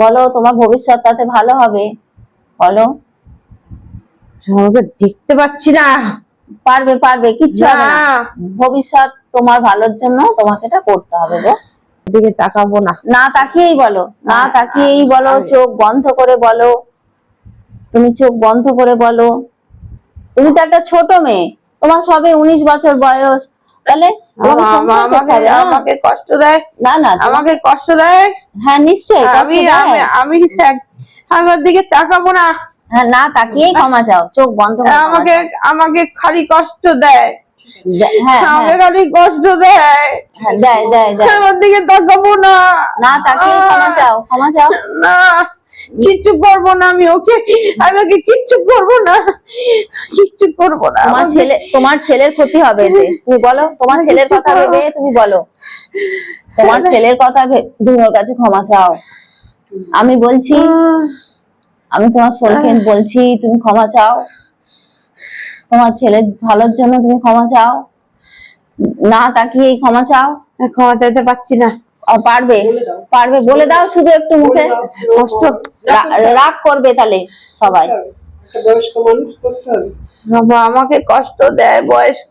বলো, তোমার ভবিষ্যৎ তাতে ভালো হবে, বলো। আমাকে দেখতে পাচ্ছি না। পারবে পারবে, কিচ্ছু হবে না, না, ভবিষ্যৎ তোমার ভালোর জন্য তোমাকে এটা করতে হবে গো। দিকে তাকাবো না। না তাকিয়েই বলো, না তাকিয়েই বলো, চোখ বন্ধ করে বলো, তুমি চোখ বন্ধ করে বলো। তুমি তো একটা ছোট মেয়ে, তোমার সবে 19 বছর বয়স, তাহলে তোমাকে সংসার করতে হবে। আমাকে কষ্ট দেয়। না না, আমাকে কষ্ট দেয়। হ্যাঁ নিশ্চয়ই কষ্ট দেয়। আমার দিকে তাকাবো না। হ্যাঁ, না তাকিয়েই ক্ষমা চাও, চোখ বন্ধ করে ক্ষমা আমাকে চাও। আমাকে খালি কষ্ট দেয়। হ্যাঁ আমাকে হ্যাঁ খালি কষ্ট দেয়। হ্যাঁ, দেয় দেয় দেয়। আমার দিকে তাকাবো না। না তাকিয়েই ক্ষমা চাও, ক্ষমা চাও। না, কিচ্ছু করবো না আমি ওকে, আমি ওকে কিচ্ছু করবো না, কিচ্ছু করবো না। তোমার ছেলের ক্ষতি হবে এতে, তুমি বলো, তোমার ছেলের কথা ভেবে তুমি বলো, তোমার ছেলের কথা ভেবে তুমি ওর কাছে ক্ষমা চাও। আমি বলছি, আমি তোমার সোলকেন বলছি, তুমি ক্ষমা চাও, তোমার ছেলের ভালোর জন্য তুমি ক্ষমা চাও, না তাকিয়েই ক্ষমা চাও। ক্ষমা চাইতে পারছি না। পারবে, পারবে, বলে দাও, শুধু একটু মুখে। কষ্ট রাগ করবে তাহলে সবাই। বয়স্ক মানুষ করতে হবে। বাবা আমাকে কষ্ট দেয়, বয়স্ক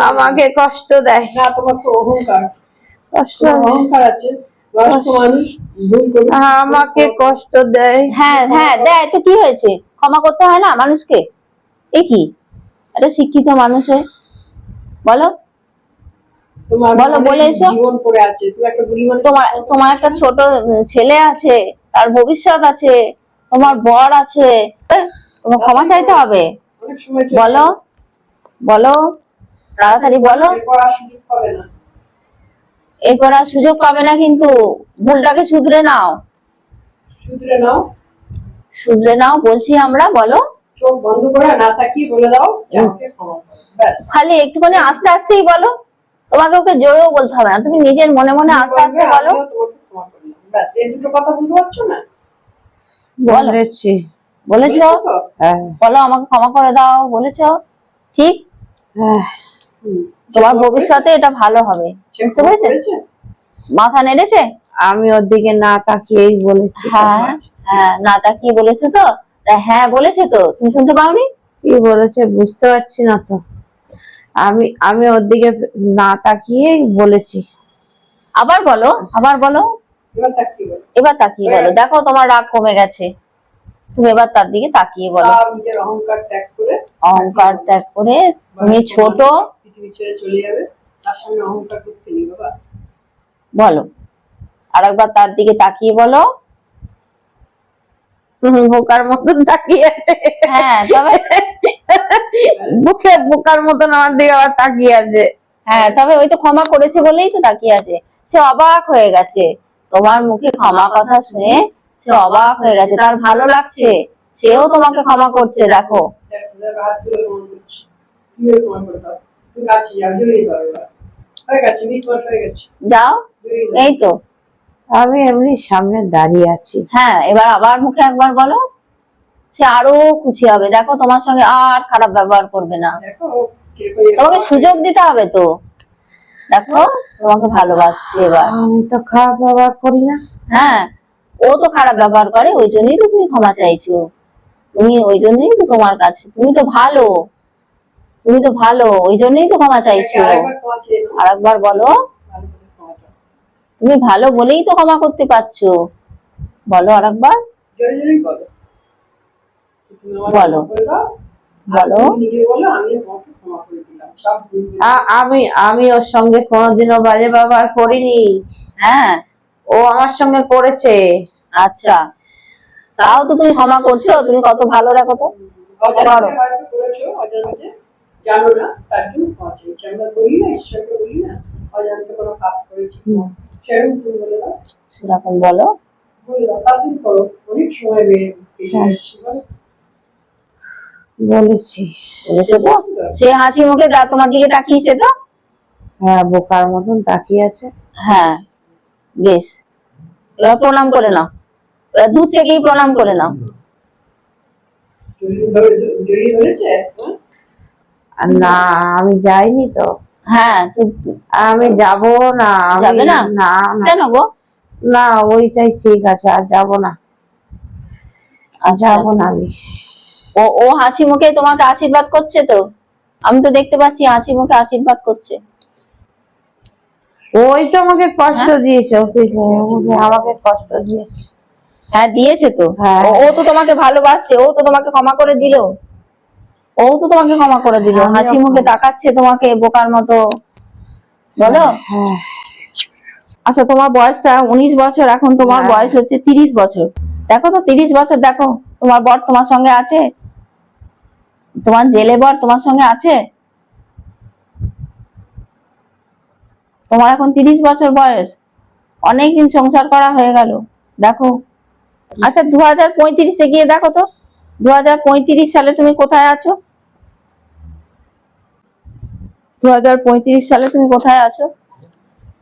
আমাকে কষ্ট দেয়। না, তোমার তো অহংকার, কষ্ট অহংকার আছে। বয়স্ক মানুষ ভুল করে আমাকে কষ্ট দেয়। হ্যাঁ হ্যাঁ, দেয় তো কি হয়েছে, ক্ষমা করতে হয় না মানুষকে? এ কি, একটা শিক্ষিত মানুষ হয়ে বলো, তোমার বলো, অনেক বলে এসো। জীবন পড়ে আছে, তুমি একটা বুড়ি মানুষ, তোমার তোমার একটা ছোট ছেলে আছে, তার ভবিষ্যৎ আছে, তোমার বর আছে, তোমার ক্ষমা চাইতে হবে। অনেক সময় বলো বলো, তাড়াতাড়ি বলো। এরপর আর সুযোগ পাবে না। এরপর আর সুযোগ পাবে না, কিন্তু ভুলটাকে শুধরে নাও, শুধরে নাও, শুধরে নাও বলছি আমরা, বলো। চোখ বন্ধ করে না তাকিয়ে বলে দাও যে আমাকে ক্ষমা করো, ব্যাস। খালি একটুখানি আস্তে আস্তেই বলো, তোমাকে ওকে জোরেও বলতে হবে না, তুমি নিজের মনে মনে আস্তে আস্তে বলো। আমিও তোমাকে ক্ষমা করলাম, ব্যাস। এই দুটো কথা বলতে পারছো না? বলেছি। বলেছো? বলেছো তো? হ্যাঁ বলো আমাকে ক্ষমা করে দাও, বলেছো? ঠিক, হ্যাঁ। তোমার ভবিষ্যতে এটা ভালো হবে, সে বুঝতে ক্ষমা পেরেছে? করেছে? মাথা নেড়েছে? আমি ওর দিকে না তাকিয়েই বলেছি। হ্যাঁ হ্যাঁ, না তাকিয়ে বলেছো তো? তা হ্যাঁ বলেছে তো, তুমি শুনতে পাওনি? কি বলেছে বুঝতে পারছি না তো। আমি আমি ওর দিকে না তাকিয়েই বলেছি। আবার বলো, আবার বলো, এবার তাকিয়ে বলো। এবার তাকিয়ে বলো, দেখো তোমার রাগ কমে গেছে। তুমি এবার তার দিকে তাকিয়ে বলো। সব নিজের অহংকার ত্যাগ করে, অহংকার ত্যাগ করে, তুমি ছোট, পৃথিবী ছেড়ে চলে যাবে, তার সামনে অহংকার করতে নেই বাবা। বলো, আরেকবার তার দিকে তাকিয়ে বলো। বোকার মতন তাকিয়ে আছে। হ্যাঁ তবে, বুকে বোকার মতন আমার দিকে আবার তাকিয়ে আছে। হ্যাঁ তবে ওই তো ক্ষমা করেছে বলেই তো তাকিয়ে আছে। সে অবাক হয়ে গেছে, তোমার মুখে ক্ষমা কথা শুনে সে অবাক হয়ে গেছে, তার ভালো লাগছে, সেও তোমাকে ক্ষমা করছে। দেখো দেখো, দেখো, হাত তুলে ক্ষমা করছি। কিভাবে ক্ষমা করে দাও? তুমি কাছে যাও, জড়িয়ে দাও এবার। হয়ে গেছে, মিটমাট হয়ে গেছে, যাও, জড়িয়ে দাও। এই তো। আমি এমনি সামনে দাঁড়িয়ে আছি। হ্যাঁ এবার আবার মুখে একবার বলো, সে আরো খুশি হবে, দেখো তোমার সঙ্গে আর খারাপ ব্যবহার করবে না। দেখো কিরকম তোমাকে সুযোগ দিতে হবে তো, দেখো তোমাকে ভালোবাসছে এবার। আমি তো খারাপ ব্যবহার করি না। হ্যাঁ, ও তো খারাপ ব্যবহার করে, ওই জন্যই তো তুমি ক্ষমা চাইছো, তুমি ওই জন্যই তো তোমার কাছে, তুমি তো ভালো, তুমি তো ভালো, ওই জন্যই তো ক্ষমা চাইছো। আরেকবার ক্ষমা চেয়ে নাও, আরেকবার বলো, ভালো করে ক্ষমা চাও। তুমি ভালো বলেই তো ক্ষমা করতে পারছো, বলো আরেকবার, জোরে জোরেই বলো, তুমি আমাকে বলো। ক্ষমা করে দাও। বলো। তুমি নিজে বলো, আমিও তোমাকে ক্ষমা করে দিলাম, সব ভুল বুঝে। আমি ওর সঙ্গে কোনোদিনও বাজে ব্যবহার করিনি। হ্যাঁ ও আমার সঙ্গে করেছে। আচ্ছা, তাও তো তুমি ক্ষমা করছো, তুমি কত ভালো, দেখো তো। অজান্তে হয়তো করেছো, অজান্তে জানো না, তার জন্য ক্ষমা চেয়েছি। আমরা বলি না, ঈশ্বরকে বলি না, অজান্তে কোনো পাপ করেছি, সেরকম তুমি বলে দাও, সেরকম বলো। বলে দাও, তাড়াতাড়ি করো, অনেক সময় বেরিয়ে যাচ্ছে, বলো। বলেছি। বুঝেছো তো? সে হাসি মুখে তোমার দিকে তাকিয়েছে তো। হ্যাঁ বোকার মতন তাকিয়ে আছে। হ্যাঁ বেশ, এবার প্রণাম করে নাও, এবার দূর থেকেই প্রণাম করে নাও। জড়িয়ে ধরেছে, হ্যাঁ? আর না, আমি যাইনি তো। হ্যাঁ আমি যাব না। যাবে না? না না কেন গো? না, ওইটাই ঠিক আছে, আর যাব না। আচ্ছা। যাব না আমি। ও ও হাসি মুখে তোমাকে আশীর্বাদ করছে তো, আমি তো দেখতে পাচ্ছি হাসি মুখে আশীর্বাদ করছে। ওই তো আমাকে কষ্ট হ্যাঁ? দিয়েছে, আমাকে কষ্ট দিয়েছে। হ্যাঁ দিয়েছে তো। হ্যাঁ। ও তো তোমাকে ভালোবাসছে, ও তো তোমাকে ক্ষমা করে দিল, ও তো তোমাকে ক্ষমা করে দিল, আমিও হাসি মুখে তাকাচ্ছে তোমাকে বোকার মতো, বলো। হ্যাঁ আচ্ছা তোমার বয়সটা 19 বছর, এখন তোমার হ্যাঁ। বয়স হচ্ছে 30 বছর। দেখো তো 30 বছর, দেখো তোমার বর তোমার সঙ্গে আছে, তোমার জেলে বর তোমার সঙ্গে আছে, তোমার এখন 30 বছর বয়স, অনেকদিন সংসার করা হয়ে গেল, দেখো। আচ্ছা 2035-এ গিয়ে দেখো তো, 2035 সালে তুমি কোথায় আছো? 2035 সালে তুমি কোথায় আছো?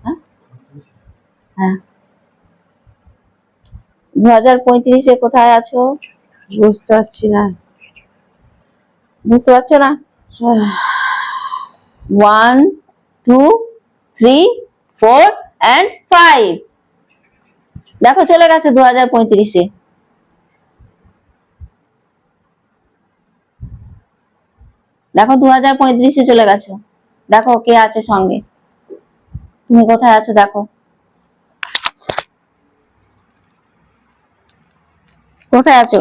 হ্যাঁ হ্যাঁ, 2035-এ কোথায় আছো? বুঝতে পারছি না। বুঝতে পারছো না? 1 2 3 4 and 5, দেখো চলে গেছে 2035-এ। দেখো 2035-এ চলে গেছো, দেখো কে আছে সঙ্গে, তুমি কোথায় আছো দেখো। কোথায় আছো?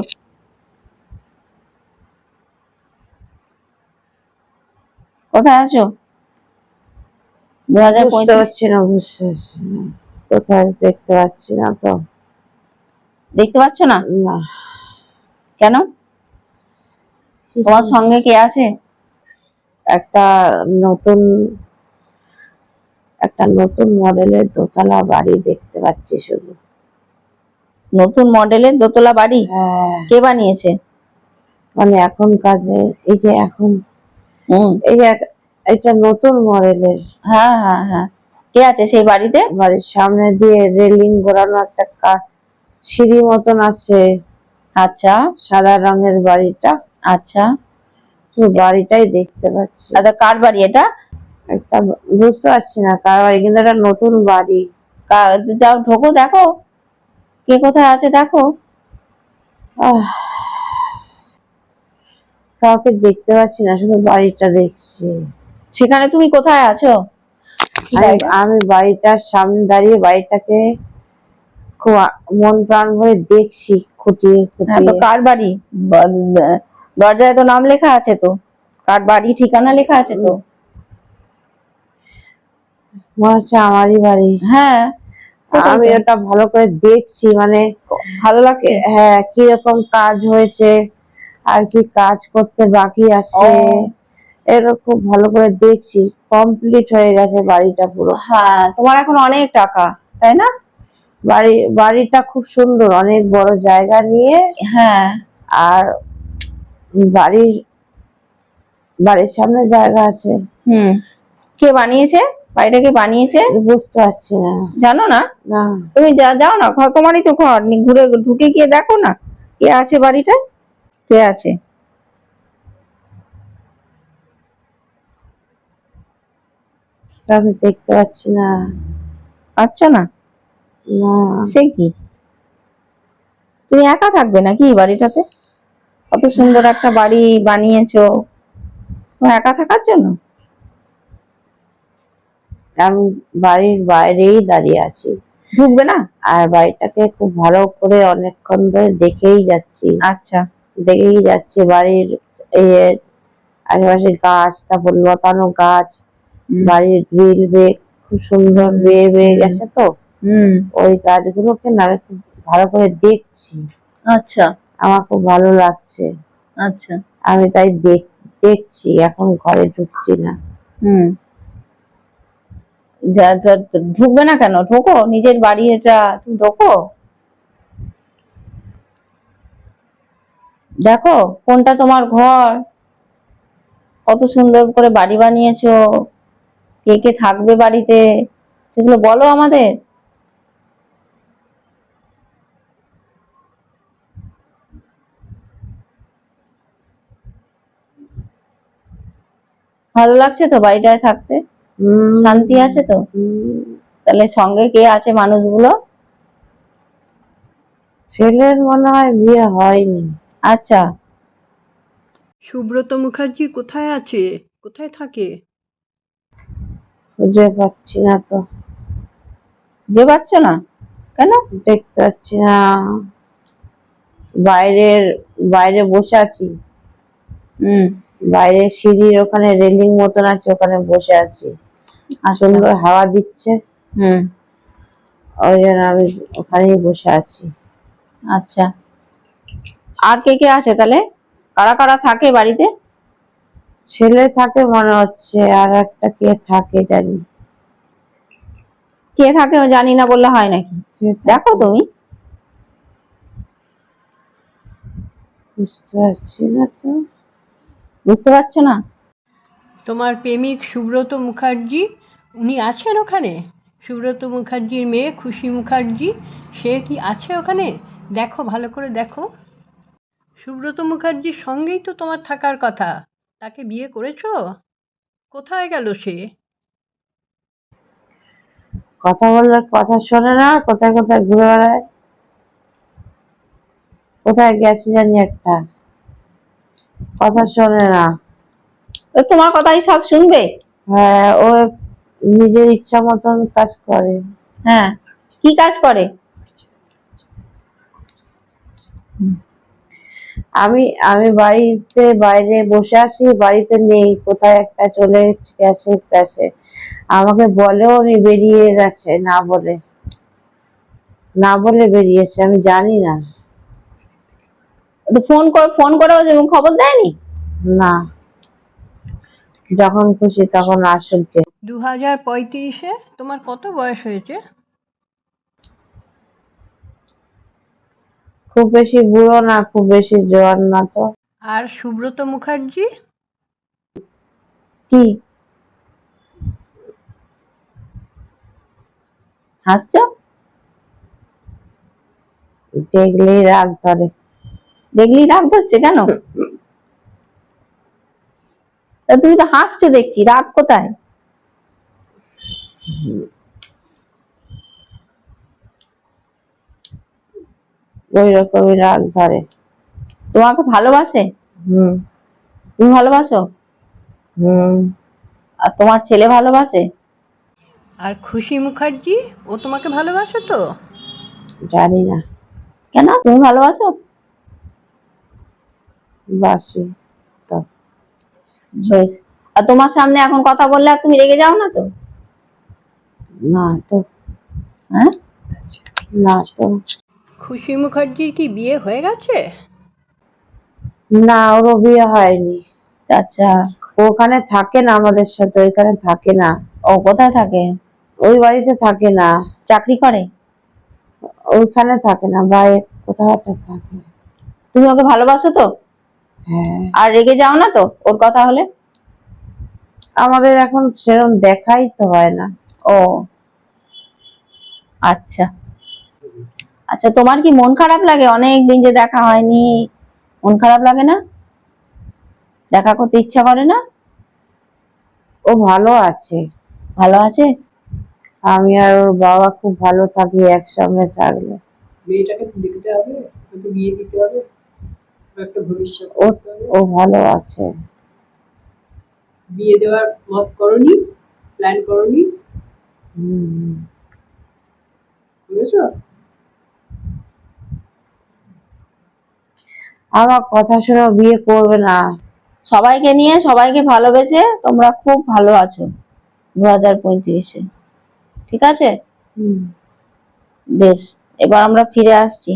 কোথায় আছো? বুঝতে 2035 পারছি না, বুঝতে পারছি না কোথায়, দেখতে পাচ্ছি না তো। দেখতে পাচ্ছ না না, কেন? তোমার কিছু- সঙ্গে কে আছে? একটা নতুন একটা নতুন মডেলের দোতলা বাড়ি দেখতে পাচ্ছি শুধু। নতুন মডেলের দোতলা বাড়ি? হ্যাঁ, কে বানিয়েছে? মানে এখন কাজে, এই যে এখন এই যে এটা নতুন মডেলের হ্যাঁ হ্যাঁ হ্যাঁ, কে আছে সেই বাড়িতে? বাড়ির সামনে দিয়ে রেলিং করানো একটা সিঁড়ি মতন আছে। আচ্ছা সাদা রঙের বাড়িটা, আচ্ছা, শুধু বাড়িটাই দেখতে পাচ্ছি। এটা কার বাড়ি এটা? একটা বুঝতে পারছি না কার বাড়ি, কিন্তু একটা নতুন বাড়ি। যাও ঢোকো, দেখো কে কোথায় আছে দেখো। আহ, কাউকে দেখতে পাচ্ছি না, শুধু বাড়িটা দেখছি। সেখানে তুমি কোথায় আছো? আমি বাড়িটার সামনে দাঁড়িয়ে বাড়িটাকে খুব মন প্রাণ ভরে দেখছি, খুঁটিয়ে হ্যাঁ, তো খুঁটিয়ে। কার বাড়ি? দরজায় তো নাম লেখা আছে তো, কার বাড়ি ঠিকানা লেখা আছে তো। মনে হচ্ছে আমারই বাড়ি। হ্যাঁ, সেটাই আমি তো। ওটা ভালো করে দেখছি, মানে ভালো লাগছে? হ্যাঁ, কিরকম কাজ হয়েছে আর কি কাজ করতে বাকি আছে, এটা খুব ভালো করে দেখছি। কমপ্লিট হয়ে গেছে বাড়িটা পুরো। হ্যাঁ, তোমার এখন অনেক টাকা, তাই না? বাড়িটা খুব সুন্দর, অনেক বড় জায়গা নিয়ে। হ্যাঁ। আর বাড়ির বাড়ির সামনে জায়গা আছে। কে বানিয়েছে বাড়িটা? কে বানিয়েছে বুঝতে পারছি না। জানো না? না, তুমি যাও না, ঘর তোমারই তো ঘর, ঘুরে ঢুকে গিয়ে দেখো না কে আছে বাড়িটায়, কে আছে। কাউকে দেখতে পাচ্ছি না। আচ্ছা না? না, সে কি, তুমি একা থাকবে নাকি বাড়িটাতে? কত সুন্দর একটা বাড়ি বানিয়েছো, তুমি একা থাকার জন্য? আমি বাড়ির বাইরেই দাঁড়িয়ে আছি। ঢুকবে না? আর বাড়িটাকে খুব ভালো করে অনেকক্ষণ ধরে দেখেই যাচ্ছি। আচ্ছা। দেখেই যাচ্ছি বাড়ির এই আশেপাশে গাছ, তারপর লতানো গাছ, বাড়ির গ্রিল বেয়ে খুব সুন্দর বেয়ে বেয়ে গেছে তো, ওই গাছগুলোকে না আমি খুব ভালো করে দেখছি। আচ্ছা আমার খুব ভালো লাগছে। আচ্ছা। আমি তাই দেখছি, এখন ঘরে ঢুকছি না। ঢুকবে না কেন? ঢোকো, নিজের বাড়ি এটা, তুমি ঢোকো, দেখো কোনটা তোমার ঘর, কত সুন্দর করে বাড়ি বানিয়েছো, কে কে থাকবে বাড়িতে সেগুলো বলো আমাদের। ভালো লাগছে তো বাড়িটায় থাকতে? শান্তি আছে তো? তাহলে সঙ্গে কে আছে মানুষগুলো? ছেলের মনে হয় বিয়ে হয়নি। আচ্ছা। সুব্রত মুখার্জি কোথায় আছে? কোথায় থাকে? খুঁজে পাচ্ছি না তো। যে পাচ্ছ না কেন? দেখতে পাচ্ছি না। বাইরের বাইরে বসে আছি, বাইরে সিঁড়ির ওখানে রেলিং মতন আছে, ওখানে বসে আছি। সুন্দর হাওয়া দিচ্ছে, ওই জন্য আমি ওখানেই বসে আছি। আচ্ছা, আর কে কে আছে তাহলে? কারা কারা থাকে বাড়িতে? ছেলে থাকে মনে হচ্ছে, আর একটা কে থাকে জানি। কে থাকে জানি না বললে হয় নাকি? দেখো তুমি। বুঝতে পারছি না তো। বুঝতে পারছো না? তোমার প্রেমিক সুব্রত মুখার্জি, উনি আছেন ওখানে? সুব্রত মুখার্জির মেয়ে খুশি মুখার্জি, সে কি আছে ওখানে? দেখো, ভালো করে দেখো। সুব্রত মুখার্জির সঙ্গেই তো তোমার থাকার কথা, তাকে বিয়ে করেছো? কোথায় গেল সে? কথা বললে কথা শোনে না, কোথায় কোথায় ঘুরে বেড়ায়। কোথায় গেছে জানি, একটা কথা শোনে না। তো তোমার কথাই সব শুনবে? হ্যাঁ, ও নিজের ইচ্ছা মতন কাজ করে। হ্যাঁ, কি কাজ করে? আমি আমি বাড়িতে বাইরে বসে আছি, বাড়িতে নেই, কোথায় একটা চলে গেছে। আমাকে বলেও নি, বেরিয়ে গেছে না বলে বেরিয়েছে, আমি জানি না। তো ফোন করেও যেমন খবর দেয়নি? না, যখন খুশি তখন আসবে। 2035-এ তোমার কত বয়স হয়েছে? খুব বেশি বুড়ো না, খুব বেশি জোয়ান না তো। আর সুব্রত মুখার্জি? কি হাসছো? দেখলেই রাগ ধরে। দেখলি রাগ ধরছে কেন? তা তুমি তো হাসছো দেখছি, রাগ কোথায়? ওই রকমই রাগ ধরে। তোমাকে ভালোবাসে? হুম তুমি ভালোবাসো? হুম। আর তোমার ছেলে ভালোবাসে? আর খুশি মুখার্জি, ও তোমাকে ভালোবাসে তো? জানি না। কেন, তুমি ভালোবাসো? বাসি তো। বেশ। আর তোমার সামনে এখন কথা বললে আর তুমি রেগে যাও না তো? না তো। হ্যাঁ? না তো। খুশি মুখার্জির কি বিয়ে হয়ে গেছে? না, ওরও বিয়ে হয়নি। আচ্ছা। ও ওখানে থাকে না আমাদের সাথে, ওইখানে থাকে না। ও কোথায় থাকে? ওই বাড়িতে থাকে না, চাকরি করে? ওইখানে থাকে না, বাইরে কোথাও একটা থাকে। তুমি ওকে ভালোবাসো তো? হ্যাঁ। আর রেগে যাও না তো ওর কথা হলে? আমাদের এখন সেরকম দেখাই তো হয় না। ও আচ্ছা। আচ্ছা, তোমার কি মন খারাপ লাগে? অনেক দিন যে দেখা হয়নি, মন খারাপ লাগে না? দেখা করতে ইচ্ছা করে না? ও ভালো আছে। ভালো আছে? আমি আর ওর বাবা খুব ভালো থাকি একসঙ্গে থাকলে। মেয়েটাকে তো দেখতে হবে, ওকে বিয়ে দিতে হবে, ওর একটা ভবিষ্যৎ ও করতে হবে। ও ভালো আছে। বিয়ে দেওয়ার মত করনি, প্ল্যান করনি? হুম। বুঝেছো? আমার কথা শুনে ও বিয়ে করবে না। সবাইকে নিয়ে সবাইকে ভালোবেসে তোমরা খুব ভালো আছো 2035-এ। ঠিক আছে? হুম। বেশ, এবার আমরা ফিরে আসছি।